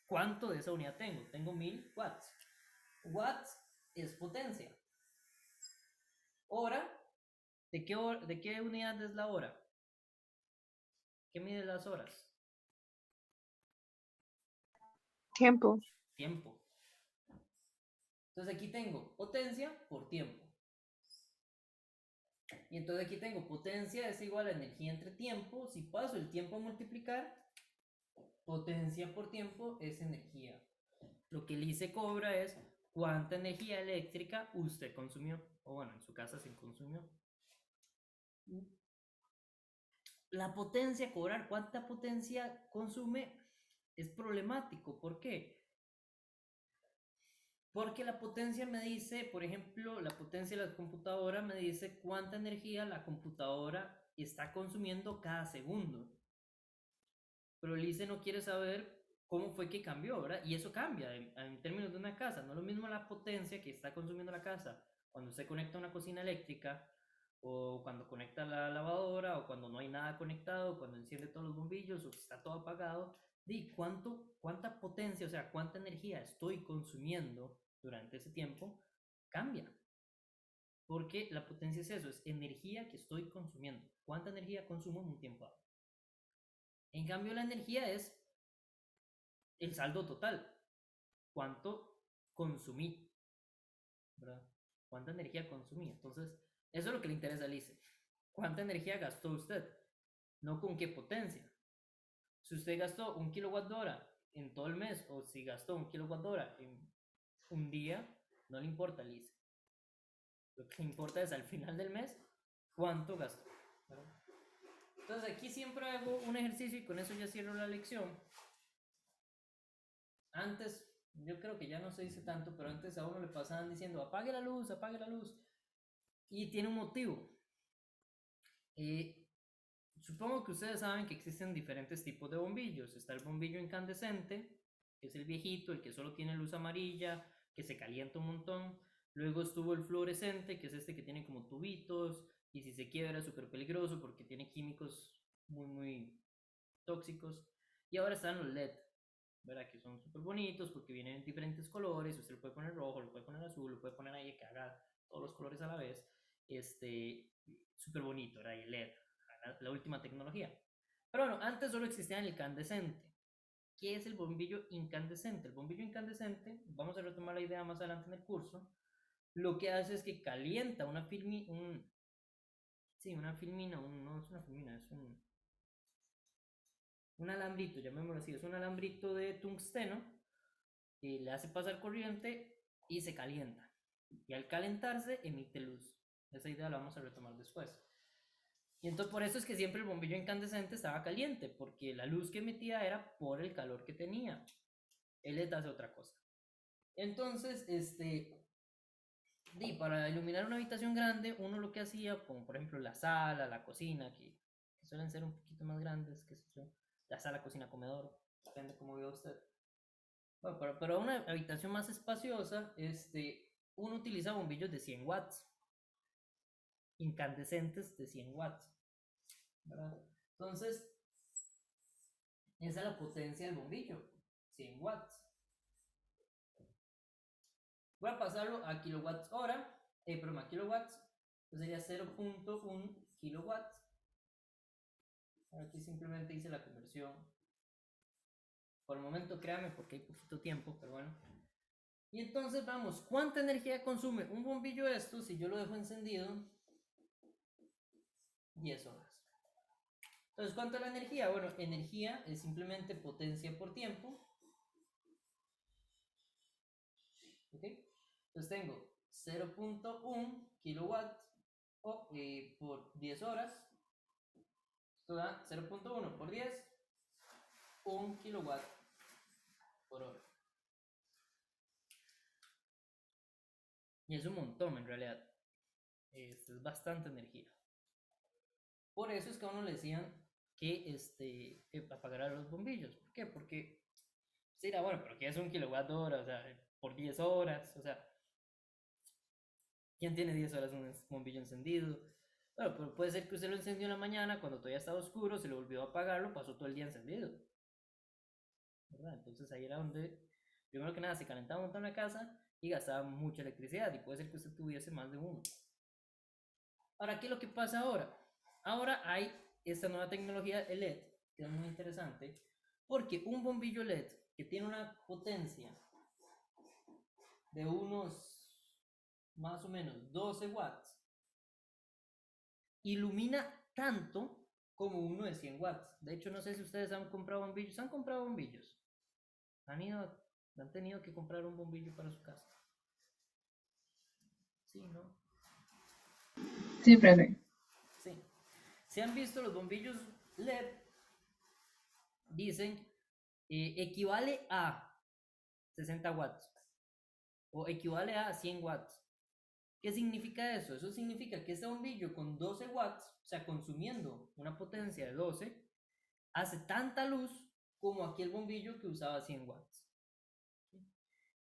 ¿Cuánto de esa unidad tengo? Tengo 1000 watts. Watts es potencia. Hora, ¿de qué unidad es la hora? ¿Qué mide las horas?
Tiempo.
Tiempo. Entonces aquí tengo potencia por tiempo. Y entonces aquí tengo potencia es igual a energía entre tiempo. Si paso el tiempo a multiplicar, potencia por tiempo es energía. Lo que el ICE cobra es cuánta energía eléctrica usted consumió. O bueno, en su casa se consumió. La potencia, cobrar cuánta potencia consume es problemático. ¿Por qué? Porque la potencia me dice, por ejemplo, la potencia de la computadora me dice cuánta energía la computadora está consumiendo cada segundo. Pero el ICE no quiere saber cómo fue que cambió, ¿verdad? Y eso cambia en términos de una casa. No es lo mismo la potencia que está consumiendo la casa cuando se conecta a una cocina eléctrica o cuando conecta la lavadora o cuando no hay nada conectado, cuando enciende todos los bombillos o que está todo apagado. Cuánta potencia, o sea, cuánta energía estoy consumiendo durante ese tiempo, cambia. Porque la potencia es eso, es energía que estoy consumiendo. ¿Cuánta energía consumo en un tiempo dado? En cambio, la energía es el saldo total. ¿Cuánto consumí? ¿Verdad? ¿Cuánta energía consumí? Entonces, eso es lo que le interesa al ICE. ¿Cuánta energía gastó usted? No con qué potencia. Si usted gastó 1 kWh en todo el mes o si gastó 1 kWh en un día, no le importa al ICE. Lo que le importa es al final del mes cuánto gastó. ¿Verdad? Entonces aquí siempre hago un ejercicio y con eso ya cierro la lección. Antes, yo creo que ya no se dice tanto, pero antes a uno le pasaban diciendo apague la luz, apague la luz. Y tiene un motivo. Supongo que ustedes saben que existen diferentes tipos de bombillos. Está el bombillo incandescente, que es el viejito, el que solo tiene luz amarilla, que se calienta un montón. Luego estuvo el fluorescente, que es este que tiene como tubitos, y si se quiebra es súper peligroso porque tiene químicos muy tóxicos. Y ahora están los LED, ¿verdad? Que son súper bonitos porque vienen en diferentes colores. Usted lo puede poner rojo, lo puede poner azul, lo puede poner ahí que haga todos los colores a la vez. Súper bonito, ¿verdad? Y el LED, la última tecnología. Pero bueno, antes solo existía el incandescente. ¿Qué es el bombillo incandescente? El bombillo incandescente, vamos a retomar la idea más adelante en el curso, lo que hace es que calienta una filmina, una filmina, no es una filmina, es un alambrito, llamémoslo así, es un alambrito de tungsteno que le hace pasar corriente y se calienta. Y al calentarse emite luz. Esa idea la vamos a retomar después. Y entonces por eso es que siempre el bombillo incandescente estaba caliente, porque la luz que emitía era por el calor que tenía. El LED hace otra cosa. Entonces, para iluminar una habitación grande, uno lo que hacía, como por ejemplo la sala, la cocina, que suelen ser un poquito más grandes, que sé yo, la sala, cocina, comedor, depende cómo viva usted. Bueno, pero una habitación más espaciosa, uno utiliza bombillos de 100 watts, incandescentes de 100 watts, ¿verdad? Entonces, esa es la potencia del bombillo, 100 watts. Voy a pasarlo a kilowatts hora, perdón, a kilowatts, entonces sería 0.1 kilowatts. Aquí simplemente hice la conversión. Por el momento, créanme, porque hay poquito tiempo, pero bueno. Y entonces vamos, ¿cuánta energía consume un bombillo de estos si yo lo dejo encendido 10 horas? Entonces, ¿cuánto es la energía? Bueno, energía es simplemente potencia por tiempo. ¿Ok? Entonces tengo 0.1 kilowatt por 10 horas. Esto da 0.1 por 10, 1 kilowatt por hora. Y es un montón en realidad. Es bastante energía. Por eso es que a uno le decían que apagara los bombillos. ¿Por qué? Porque se dirá, bueno, pero ¿qué es 1 kilowatt hora? O sea, por 10 horas. O sea, ¿quién tiene 10 horas un bombillo encendido? Bueno, pero puede ser que usted lo encendió en la mañana cuando todavía estaba oscuro, se le olvidó apagarlo, pasó todo el día encendido, ¿verdad? Entonces ahí era donde, primero que nada, se calentaba un montón la casa y gastaba mucha electricidad, y puede ser que usted tuviese más de uno. Ahora, ¿qué es lo que pasa ahora? Ahora hay esta nueva tecnología LED, que es muy interesante, porque un bombillo LED que tiene una potencia de unos más o menos 12 watts, ilumina tanto como uno de 100 watts. De hecho, no sé si ustedes han comprado bombillos. ¿Han comprado bombillos? ¿Han tenido que comprar un bombillo para su casa? Sí, ¿no?
Sí, profe.
Sí. Si han visto los bombillos LED, dicen equivale a 60 watts o equivale a 100 watts. ¿Qué significa eso? Eso significa que este bombillo con 12 watts, o sea, consumiendo una potencia de 12, hace tanta luz como aquel bombillo que usaba 100 watts.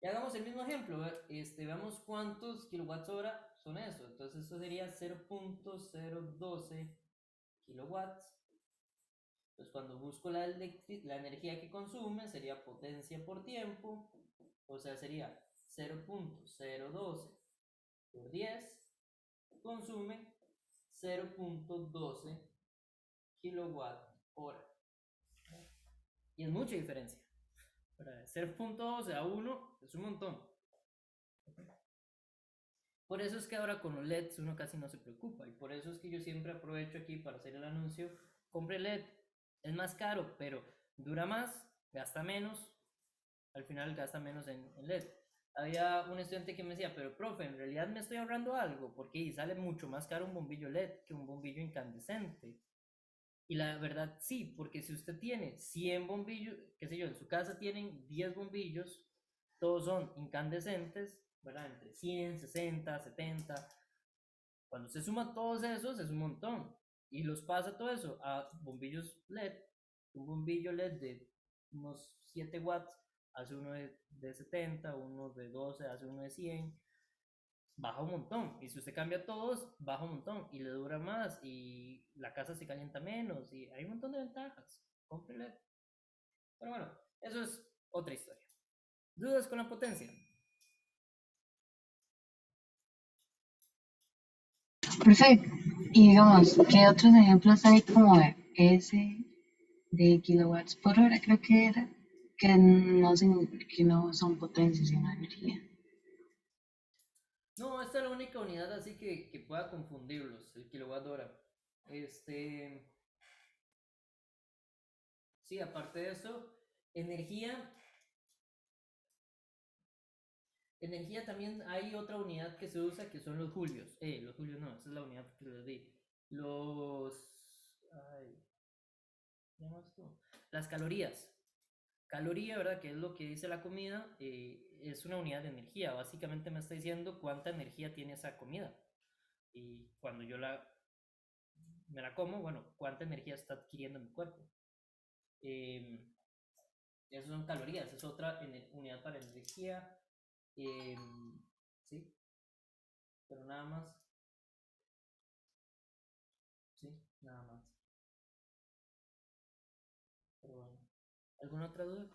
Y hagamos el mismo ejemplo, veamos cuántos kilowatts hora son eso. Entonces eso sería 0.012 kilowatts. Entonces cuando busco la energía que consume, sería potencia por tiempo, o sea, sería 0.012 por 10, consume 0.12 kilowatt hora. Y es mucha diferencia. Para 0.12 a 1 es un montón. Por eso es que ahora con los LEDs uno casi no se preocupa. Y por eso es que yo siempre aprovecho aquí para hacer el anuncio. Compre LED. Es más caro, pero dura más, gasta menos. Al final gasta menos en LED. Había un estudiante que me decía, pero profe, en realidad me estoy ahorrando algo, porque sale mucho más caro un bombillo LED que un bombillo incandescente. Y la verdad sí, porque si usted tiene 100 bombillos, qué sé yo, en su casa tienen 10 bombillos, todos son incandescentes, ¿verdad? Entre 100, 60, 70. Cuando se suma todos esos es un montón. Y los pasa todo eso a bombillos LED. Un bombillo LED de unos 7 watts hace uno de 70, uno de 12 hace uno de 100. Baja un montón. Y si usted cambia todos, baja un montón. Y le dura más. Y la casa se calienta menos. Y hay un montón de ventajas. Compre LED. Pero bueno, eso es otra historia. ¿Dudas con la potencia?
Perfecto. Y digamos, ¿qué otros ejemplos hay como ese de kilowatts por hora? Creo que era, que no son potencias, sino energía.
No, esta es la única unidad así que pueda confundirlos, el kilowatt hora. Sí, aparte de eso, energía. Energía también hay otra unidad que se usa que son los julios. Los julios no, esa es la unidad que les di. Ay, ¿qué llama esto? Las calorías. Caloría, ¿verdad? Que es lo que dice la comida, es una unidad de energía. Básicamente me está diciendo cuánta energía tiene esa comida. Y cuando yo me la como, bueno, cuánta energía está adquiriendo mi cuerpo. Esas son calorías, es otra unidad para energía. ¿Sí? pero nada más. Sí, nada más. Pero bueno. ¿Alguna otra duda?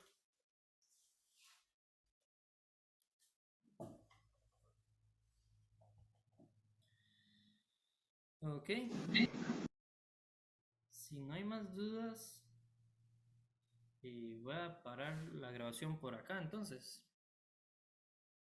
Ok. Si no hay más dudas, voy a parar la grabación por acá entonces.